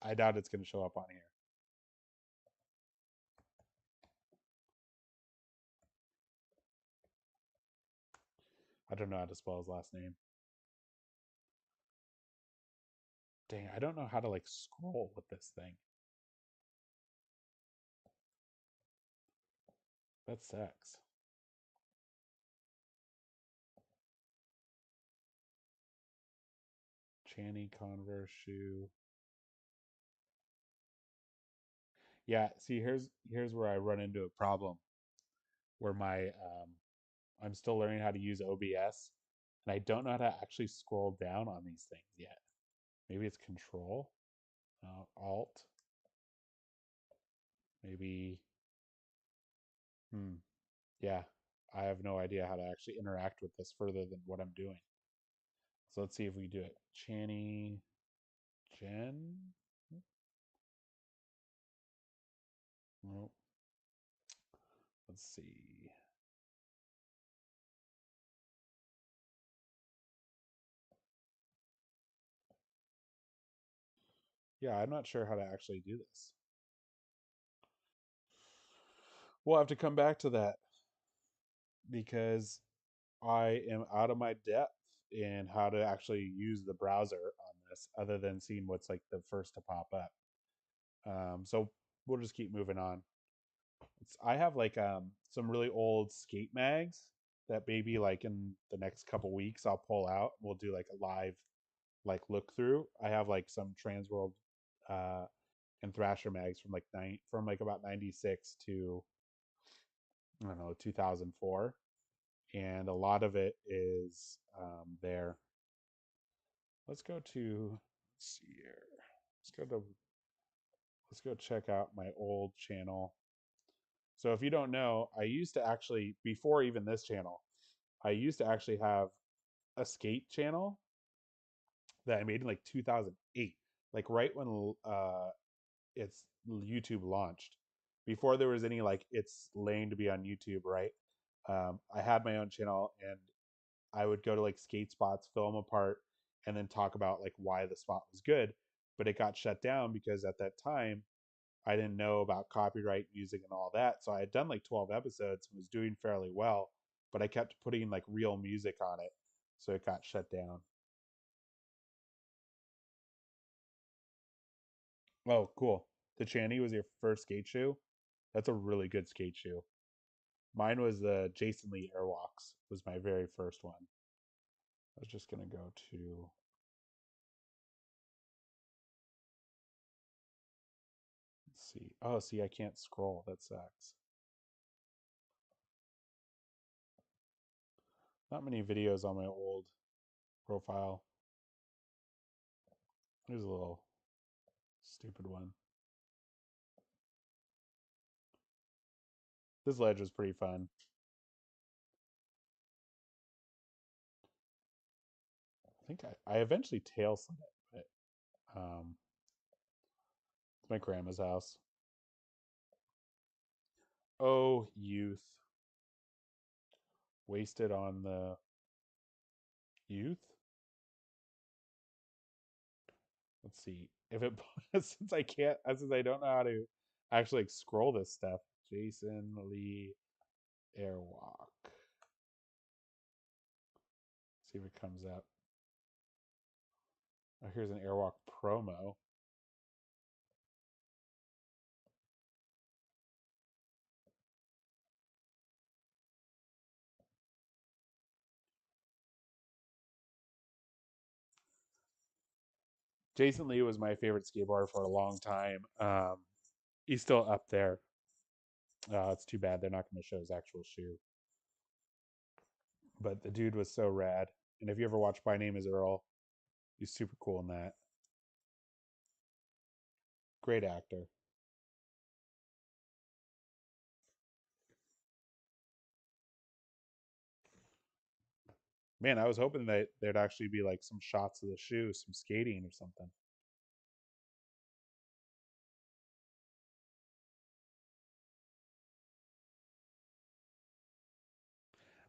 I doubt it's going to show up on here. I don't know how to spell his last name. Dang, I don't know how to like scroll with this thing. That sucks. Channy Converse shoe. Yeah, see, here's where I run into a problem. Where my I'm still learning how to use OBS, and I don't know how to actually scroll down on these things yet. Maybe it's Control, Alt. Maybe. Yeah, I have no idea how to actually interact with this further than what I'm doing. So let's see if we do it. Channy Jen. Nope. Let's see. Yeah, I'm not sure how to actually do this. We'll have to come back to that because I am out of my depth in how to actually use the browser on this, other than seeing what's like the first to pop up. So we'll just keep moving on. I have like some really old skate mags that maybe like in the next couple weeks I'll pull out. We'll do like a live like look through. I have like some Transworld uh and Thrasher mags from like about 96 to I don't know 2004, and a lot of it is there. Let's go to let's see here. Let's go check out my old channel. So if you don't know, I used to actually, before even this channel, I used to actually have a skate channel that I made in like 2008, like right when it's YouTube launched. Before there was any like it's lame to be on YouTube, right? I had my own channel and I would go to like skate spots, film a part, and then talk about like why the spot was good. But it got shut down because at that time I didn't know about copyright music and all that. So I had done like 12 episodes and was doing fairly well, but I kept putting like real music on it. So it got shut down. Oh, cool. The Channy was your first skate shoe? That's a really good skate shoe. Mine was the Jason Lee Airwalks was my very first one. I was just going to go to let's see. Oh, see, I can't scroll. That sucks. Not many videos on my old profile. Here's a little stupid one. This ledge was pretty fun. I think I eventually tail slid it, but it's my grandma's house. Oh, youth. Wasted on the youth? Let's see. If it since I don't know how to actually like, scroll this stuff. Jason Lee Airwalk. See if it comes up. Oh, here's an Airwalk promo. Jason Lee was my favorite skateboarder for a long time. He's still up there. It's too bad they're not going to show his actual shoe. But the dude was so rad. And if you ever watch My Name is Earl, he's super cool in that. Great actor. Man, I was hoping that there'd actually be like some shots of the shoe, some skating or something.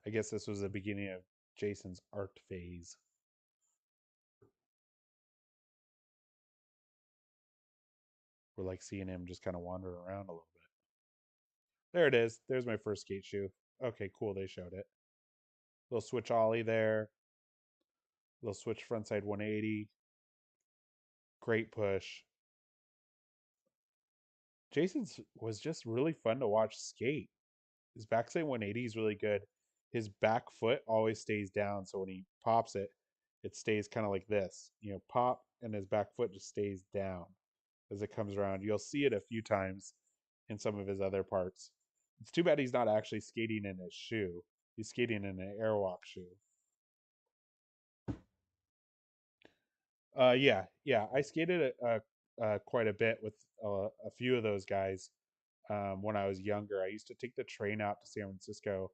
I guess this was the beginning of Jason's art phase. We're like seeing him just kind of wander around a little bit. There it is. There's my first skate shoe. Okay, cool. They showed it. Little switch ollie there. Little switch frontside 180. Great push. Jason's was just really fun to watch skate. His backside 180 is really good. His back foot always stays down, so when he pops it, it stays kind of like this. You know, pop, and his back foot just stays down as it comes around. You'll see it a few times in some of his other parts. It's too bad he's not actually skating in his shoe. He's skating in an airwalk shoe. Yeah. I skated quite a bit with a few of those guys when I was younger. I used to take the train out to San Francisco,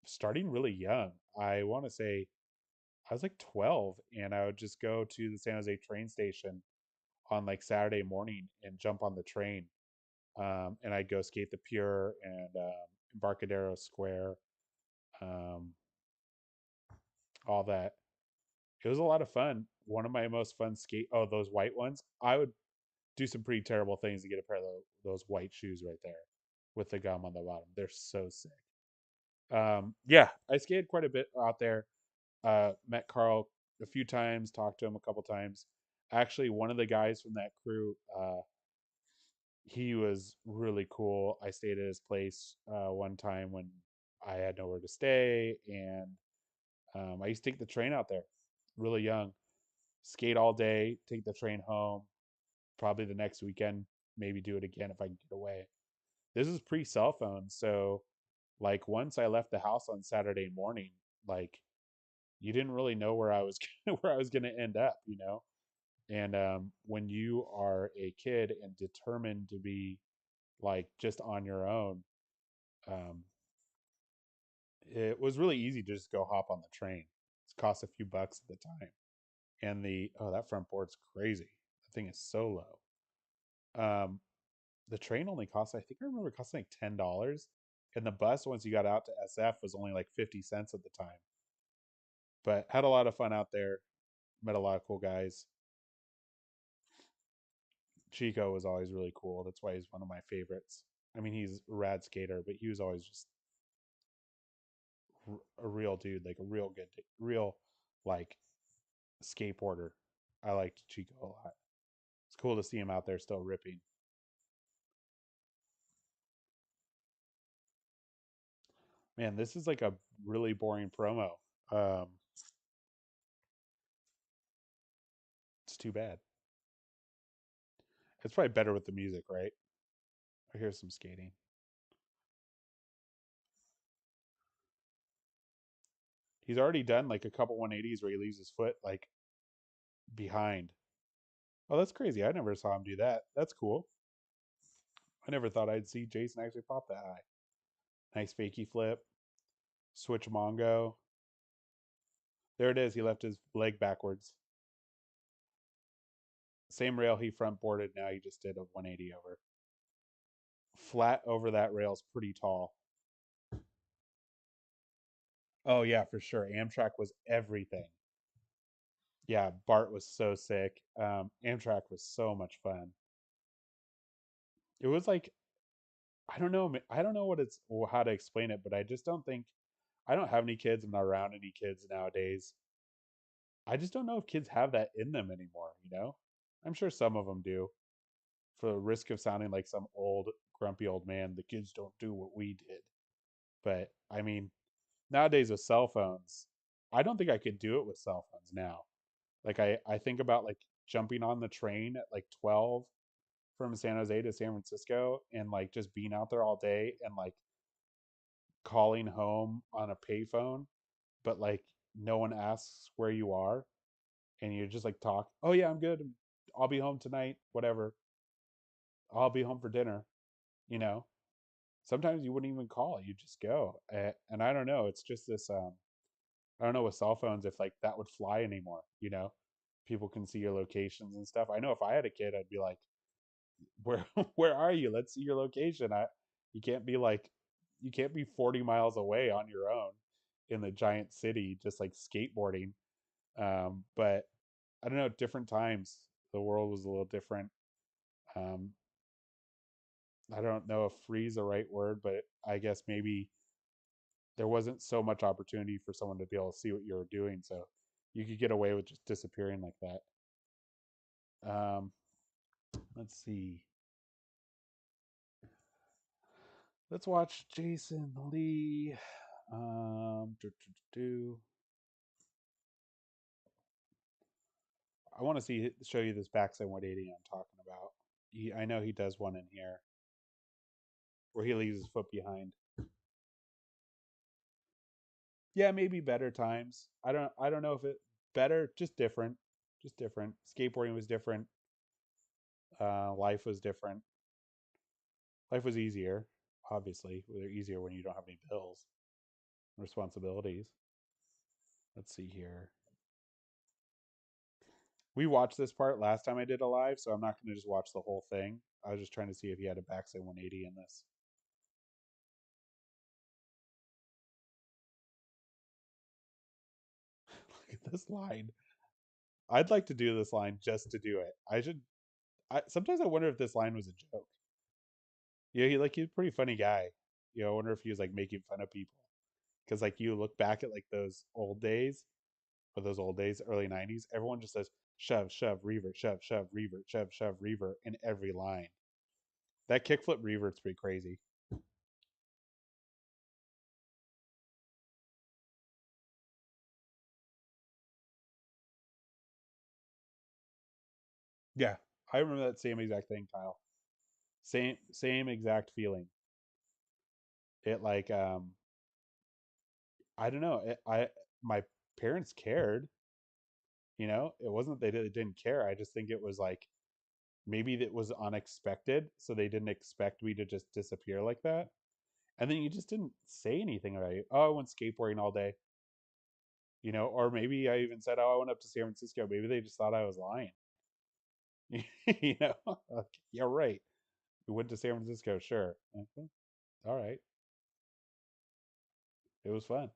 starting really young. I want to say I was like 12, and I would just go to the San Jose train station on like Saturday morning and jump on the train. And I'd go skate the Pure and Embarcadero Square, um, all that. It was a lot of fun. One of my most fun skate. Oh, those white ones. I would do some pretty terrible things to get a pair of those white shoes right there with the gum on the bottom. They're so sick. Yeah, I skated quite a bit out there. Met Carl a few times, talked to him a couple times. Actually, one of the guys from that crew, he was really cool. I stayed at his place one time when I had nowhere to stay, and I used to take the train out there, really young, skate all day, take the train home. Probably the next weekend, maybe do it again if I can get away. This is pre cell phone, so like once I left the house on Saturday morning, like you didn't really know where I was where I was going to end up, you know. And when you are a kid and determined to be like just on your own, um, it was really easy to just go hop on the train. It cost a few bucks at the time, and the oh that front board's crazy. The thing is so low. The train only cost I think I remember it cost like $10, and the bus once you got out to SF was only like 50 cents at the time. But had a lot of fun out there. Met a lot of cool guys. Chico was always really cool. That's why he's one of my favorites. I mean, he's a rad skater, but he was always just a real dude, like a real good, real like skateboarder. I liked Chico a lot. It's cool to see him out there still ripping. Man, this is like a really boring promo. Um, it's too bad. It's probably better with the music, right? I hear some skating. He's already done like a couple 180s where he leaves his foot like behind. Oh, that's crazy. I never saw him do that. That's cool. I never thought I'd see Jason actually pop that high. Nice fakie flip. Switch Mongo. There it is. He left his leg backwards. Same rail he front boarded. Now he just did a 180 over. Flat over that rail's pretty tall. Oh, yeah, for sure. Amtrak was everything. Yeah, Bart was so sick. Amtrak was so much fun. It was like, I don't know. I don't know what it's or how to explain it, but I just don't think I don't have any kids. I'm not around any kids nowadays. I just don't know if kids have that in them anymore, you know? I'm sure some of them do. For the risk of sounding like some old, grumpy old man, the kids don't do what we did. But I mean, nowadays with cell phones, I don't think I could do it with cell phones now. Like I think about like jumping on the train at like 12 from San Jose to San Francisco and like just being out there all day and like calling home on a payphone, but like no one asks where you are and you just like talk, "Oh yeah, I'm good. I'll be home tonight, whatever. I'll be home for dinner," you know. Sometimes you wouldn't even call, you just go. And I don't know, it's just this I don't know with cell phones if like that would fly anymore, you know? People can see your locations and stuff. I know if I had a kid, I'd be like, where where are you? Let's see your location. You can't be like you can't be 40 miles away on your own in the giant city just like skateboarding. But I don't know, different times. The world was a little different. Um, I don't know if free is the right word, but I guess maybe there wasn't so much opportunity for someone to be able to see what you were doing, so you could get away with just disappearing like that. Let's see. Let's watch Jason Lee. I want to show you this backside 180 I'm talking about. I know he does one in here where he leaves his foot behind. Yeah, maybe better times. I don't know if it better, just different. Just different. Skateboarding was different. Life was different. Life was easier, obviously. They're easier when you don't have any bills, responsibilities. Let's see here. We watched this part last time I did a live, so I'm not going to just watch the whole thing. I was just trying to see if he had a backside 180 in this. Look at this line. I'd like to do this line just to do it. Sometimes I wonder if this line was a joke. Yeah, he's a pretty funny guy. You know, I wonder if he was like making fun of people. Because like you look back at like those old days, early 90s, everyone just says shove, shove, revert, shove, revert, shove, revert in every line. That kickflip revert's pretty crazy. Yeah, I remember that same exact thing, Kyle. Same exact feeling. It like I don't know. My parents cared, you know. It wasn't they didn't care. I just think it was like maybe it was unexpected, so they didn't expect me to just disappear like that. And then you just didn't say anything about it. Oh, I went skateboarding all day. You know, or maybe I even said, "Oh, I went up to San Francisco." Maybe they just thought I was lying. You know, like, yeah, right. We went to San Francisco, sure. Okay. All right, it was fun.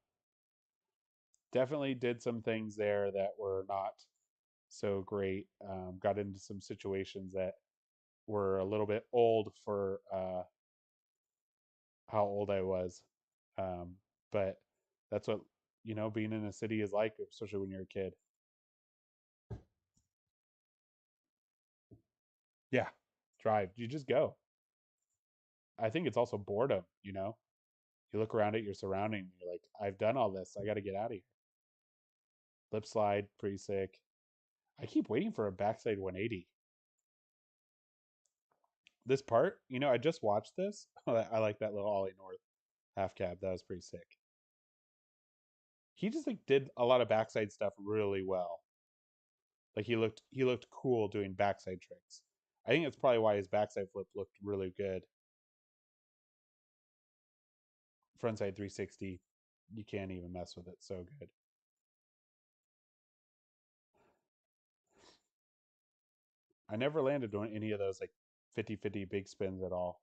Definitely did some things there that were not so great. Got into some situations that were a little bit old for how old I was. Um, but that's what, you know, being in a city is like, especially when you're a kid. Yeah, drive. You just go. I think it's also boredom, you know? You look around at your surrounding, you're like, I've done all this. I got to get out of here. Lip slide, pretty sick. I keep waiting for a backside 180. This part, you know, I just watched this. I like that little Ollie North half cab. That was pretty sick. He just like did a lot of backside stuff really well. Like he looked cool doing backside tricks. I think that's probably why his backside flip looked really good. Frontside 360, you can't even mess with it. So good. I never landed doing any of those like 50-50 big spins at all.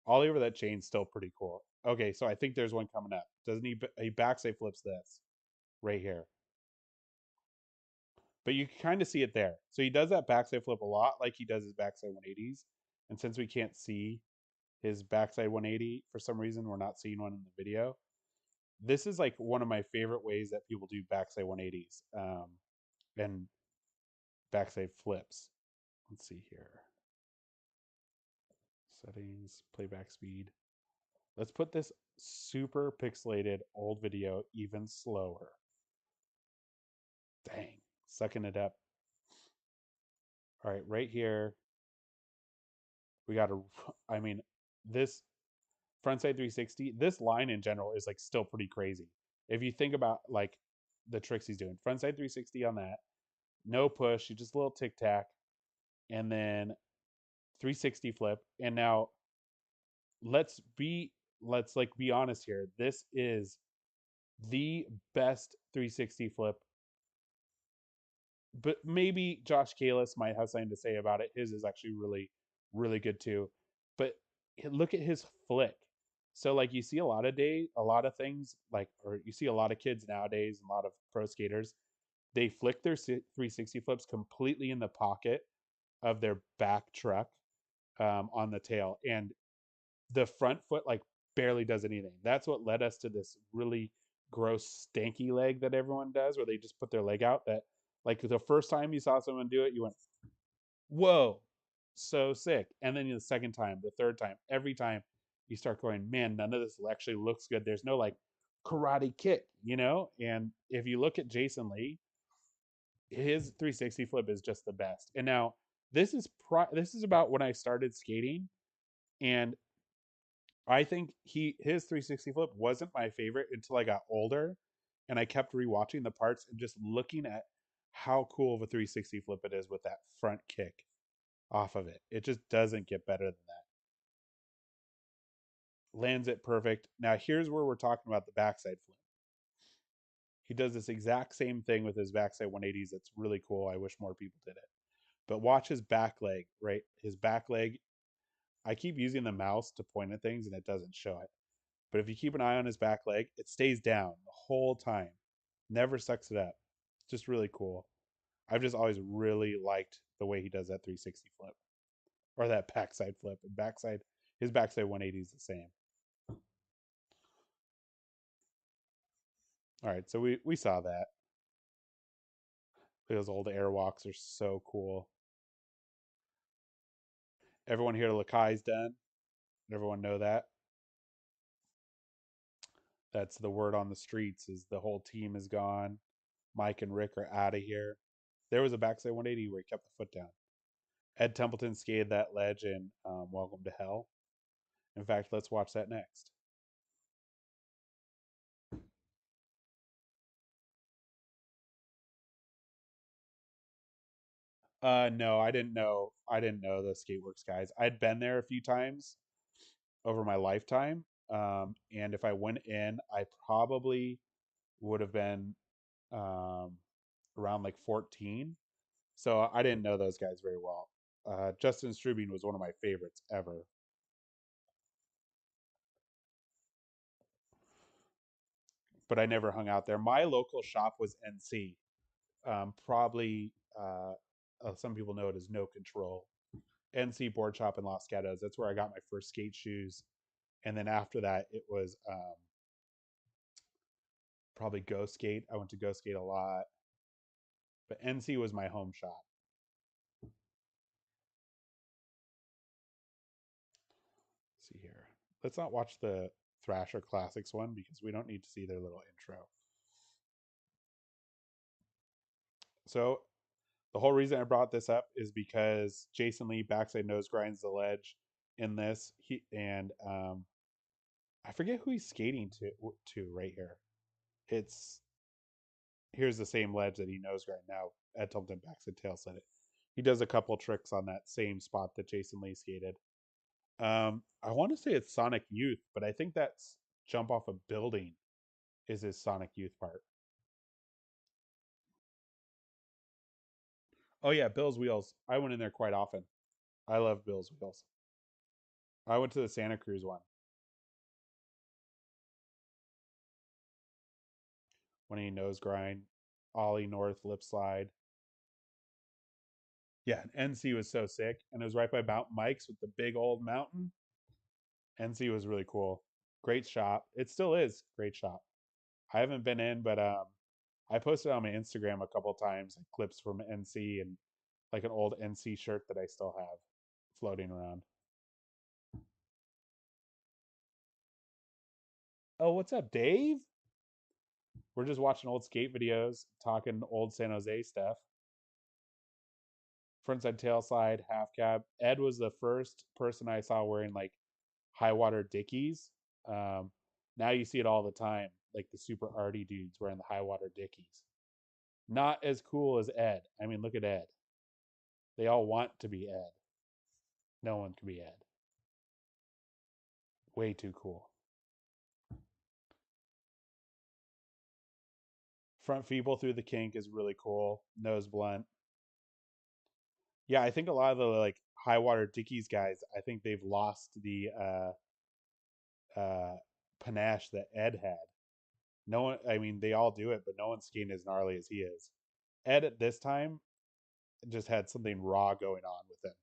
Ollie over that chain's still pretty cool. Okay, so I think there's one coming up. Doesn't he backside flips this right here. But you can kind of see it there. So he does that backside flip a lot like he does his backside 180s. And since we can't see his backside 180 for some reason, we're not seeing one in the video. This is like one of my favorite ways that people do backside 180s and backside flips. Let's see here. Settings, playback speed. Let's put this super pixelated old video even slower. Dang, sucking it up. All right, right here, we got to, I mean, this frontside 360, this line in general is like still pretty crazy. If you think about like the tricks he's doing, frontside 360 on that, no push, you just a little tic tac, and then 360 flip. And now let's like be honest here. This is the best 360 flip. But maybe Josh Kalis might have something to say about it. His is actually really, really good too. But look at his flick. So like you see a lot of things like, or you see a lot of kids nowadays, a lot of pro skaters, they flick their 360 flips completely in the pocket of their back truck on the tail, and the front foot like barely does anything. That's what led us to this really gross stanky leg that everyone does, where they just put their leg out. That like the first time you saw someone do it, you went, "Whoa, so sick!" And then the second time, the third time, every time you start going, "Man, none of this actually looks good." There's no like karate kick, you know. And if you look at Jason Lee, his 360 flip is just the best. And now this is about when I started skating, and I think his 360 flip wasn't my favorite until I got older, and I kept rewatching the parts and just looking at how cool of a 360 flip it is with that front kick off of it. It just doesn't get better than that. Lands it perfect. Now here's where we're talking about the backside flip. He does this exact same thing with his backside 180s. That's really cool. I wish more people did it. But watch his back leg, right? His back leg. I keep using the mouse to point at things and it doesn't show it. But if you keep an eye on his back leg, it stays down the whole time. Never sucks it up. Just really cool. I've just always really liked the way he does that 360 flip. Or that backside flip. And his backside 180 is the same. Alright, so we saw that. Those old airwalks are so cool. Everyone here to Lakai's done. Everyone know that? That's the word on the streets, is the whole team is gone. Mike and Rick are out of here. There was a backside 180 where he kept the foot down. Ed Templeton skated that ledge in Welcome to Hell. In fact, let's watch that next. No, I didn't know. I didn't know the Skateworks guys. I'd been there a few times over my lifetime, and if I went in, I probably would have been around like 14. So I didn't know those guys very well. Justin Strubing was one of my favorites ever. But I never hung out there. My local shop was NC. Probably some people know it as No Control. NC Board Shop in Los Gatos. That's where I got my first skate shoes. And then after that, it was probably Go Skate. I went to Go Skate a lot. But NC was my home shop. Let's see here. Let's not watch the Thrasher Classics one because we don't need to see their little intro. So the whole reason I brought this up is because Jason Lee backside nose grinds the ledge in this. I forget who he's skating to right here. Here's the same ledge that he nose grind now. Ed Templeton backside tail set it. He does a couple tricks on that same spot that Jason Lee skated. I want to say it's Sonic Youth, but I think that's jump off a building is his Sonic Youth part. Oh yeah, Bill's Wheels. I went in there quite often. I love Bill's Wheels. I went to the Santa Cruz one. When he nose grind, Ollie North lip slide. Yeah, NC was so sick, and it was right by Mount Mike's with the big old mountain. NC was really cool. Great shop. It still is great shop. I haven't been in, but I posted on my Instagram a couple times like clips from NC and like an old NC shirt that I still have floating around. Oh, what's up, Dave? We're just watching old skate videos, talking old San Jose stuff. Frontside tail slide, half cab. Ed was the first person I saw wearing like high water Dickies. Now you see it all the time, like the super arty dudes wearing the high water Dickies. Not as cool as Ed. I mean, look at Ed. They all want to be Ed. No one can be Ed. Way too cool. Front feeble through the kink is really cool. Nose blunt. Yeah, I think a lot of the like high water Dickies guys, I think they've lost the panache that Ed had. No one, I mean, they all do it, but no one's skating as gnarly as he is. Ed at this time just had something raw going on with him.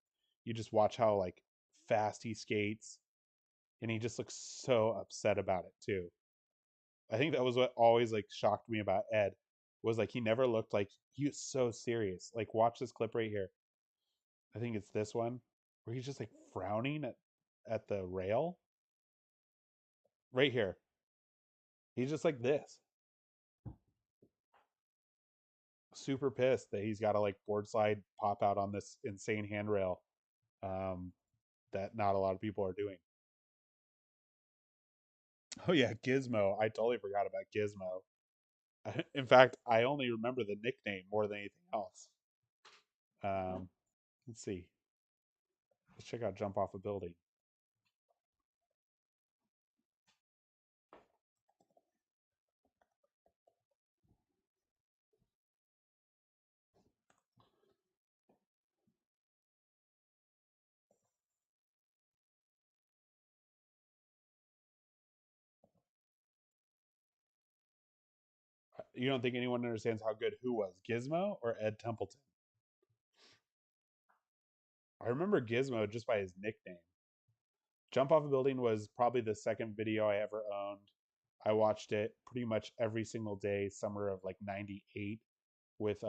You just watch how like fast he skates, and he just looks so upset about it too. I think that was what always like shocked me about Ed was like he never looked like he was so serious. Like watch this clip right here. I think it's this one where he's just like frowning at the rail. Right here. He's just like this. Super pissed that he's got to like board slide pop out on this insane handrail that not a lot of people are doing. Oh yeah, Gizmo. I totally forgot about Gizmo. In fact, I only remember the nickname more than anything else. Let's see. Let's check out Jump Off a Building. You don't think anyone understands how good who was, Gizmo or Ed Templeton? I remember Gizmo just by his nickname. Jump Off a Building was probably the second video I ever owned. I watched it pretty much every single day, summer of like '98, with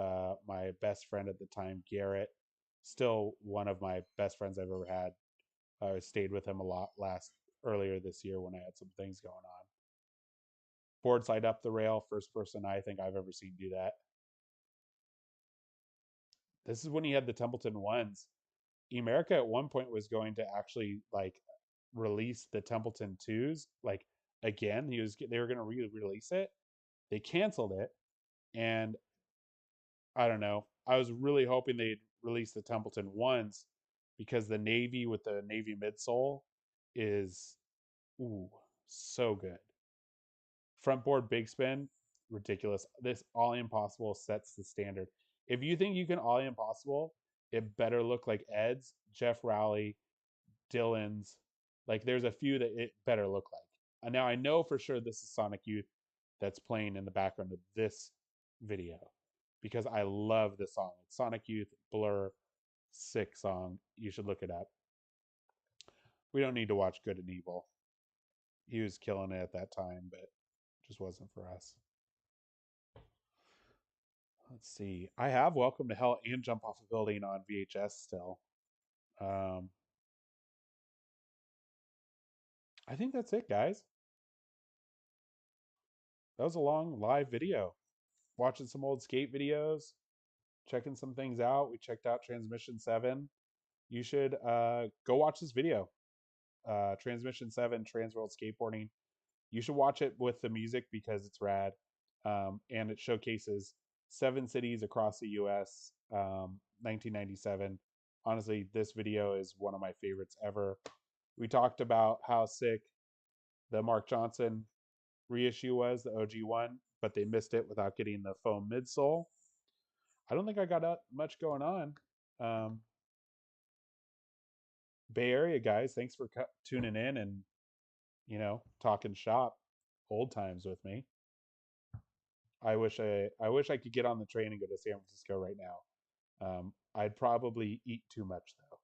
my best friend at the time, Garrett. Still one of my best friends I've ever had. I stayed with him a lot earlier this year when I had some things going on. Board slide up the rail, first person I think I've ever seen do that. This is when he had the Templeton ones. Emerica at one point was going to actually like release the Templeton twos like again. They were going to re-release it. They canceled it, and I don't know. I was really hoping they'd release the Templeton ones because the navy with the navy midsole is so good. Front board big spin, ridiculous. This Ollie Impossible sets the standard. If you think you can Ollie Impossible, it better look like Ed's, Jeff Rowley, Dylan's. Like there's a few that it better look like. And now I know for sure this is Sonic Youth that's playing in the background of this video because I love this song. It's Sonic Youth, Blur, sick song. You should look it up. We don't need to watch Good and Evil. He was killing it at that time, but just wasn't for us. Let's see. I have Welcome to Hell and Jump Off a Building on VHS still. I think that's it, guys. That was a long live video. Watching some old skate videos, checking some things out. We checked out Transmission 7. You should go watch this video. Transmission 7, Transworld Skateboarding. You should watch it with the music because it's rad. And it showcases 7 cities across the US, 1997. Honestly, this video is one of my favorites ever. We talked about how sick the Mark Johnson reissue was, the OG one, but they missed it without getting the foam midsole. I don't think I got much going on. Bay Area guys, thanks for tuning in and talking shop, old times with me. I wish I could get on the train and go to San Francisco right now. I'd probably eat too much though.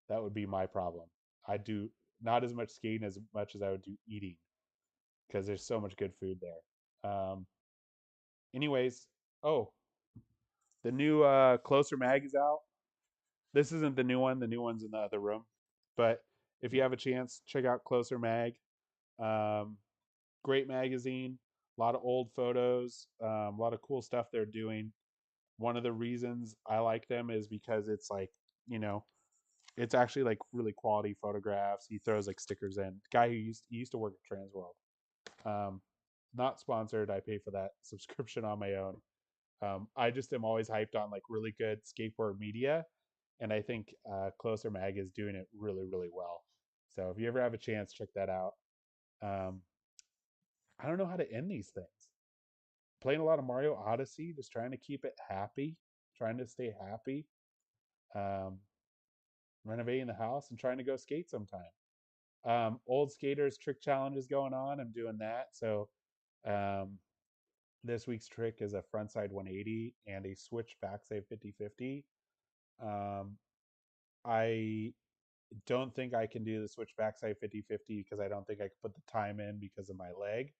That would be my problem. I do not as much skating as much as I would do eating because there's so much good food there. Anyways, the new Closer Mag is out. This isn't the new one. The new one's in the other room. But if you have a chance, check out Closer Mag. Great magazine. A lot of old photos. A lot of cool stuff they're doing. One of the reasons I like them is because it's like, it's actually like really quality photographs. He throws like stickers in. Guy who used to work at Transworld. Not sponsored. I pay for that subscription on my own. I just am always hyped on like really good skateboard media, and I think Closer Mag is doing it really, really well. So if you ever have a chance, check that out. I don't know how to end these things. playing a lot of Mario Odyssey, just trying to keep it happy, trying to stay happy. Renovating the house and trying to go skate sometime. Old skaters trick challenge is going on. I'm doing that. So this week's trick is a frontside 180 and a switch backside 50-50. I don't think I can do the switch backside 50-50 because I don't think I could put the time in because of my leg.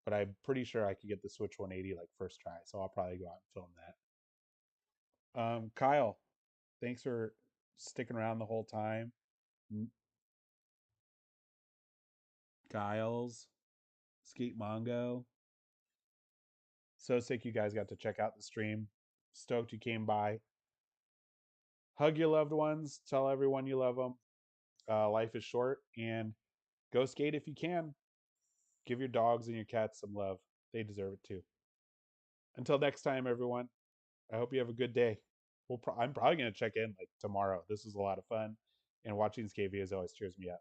But I'm pretty sure I could get the switch 180 like first try. So I'll probably go out and film that. Kyle, thanks for sticking around the whole time. Giles, Skate Mongo. So sick you guys got to check out the stream. Stoked you came by. Hug your loved ones. Tell everyone you love them. Life is short, and go skate if you can. Give your dogs and your cats some love. They deserve it too. Until next time, everyone. I hope you have a good day. I'm probably going to check in like tomorrow. This was a lot of fun, and watching skate videos always cheers me up.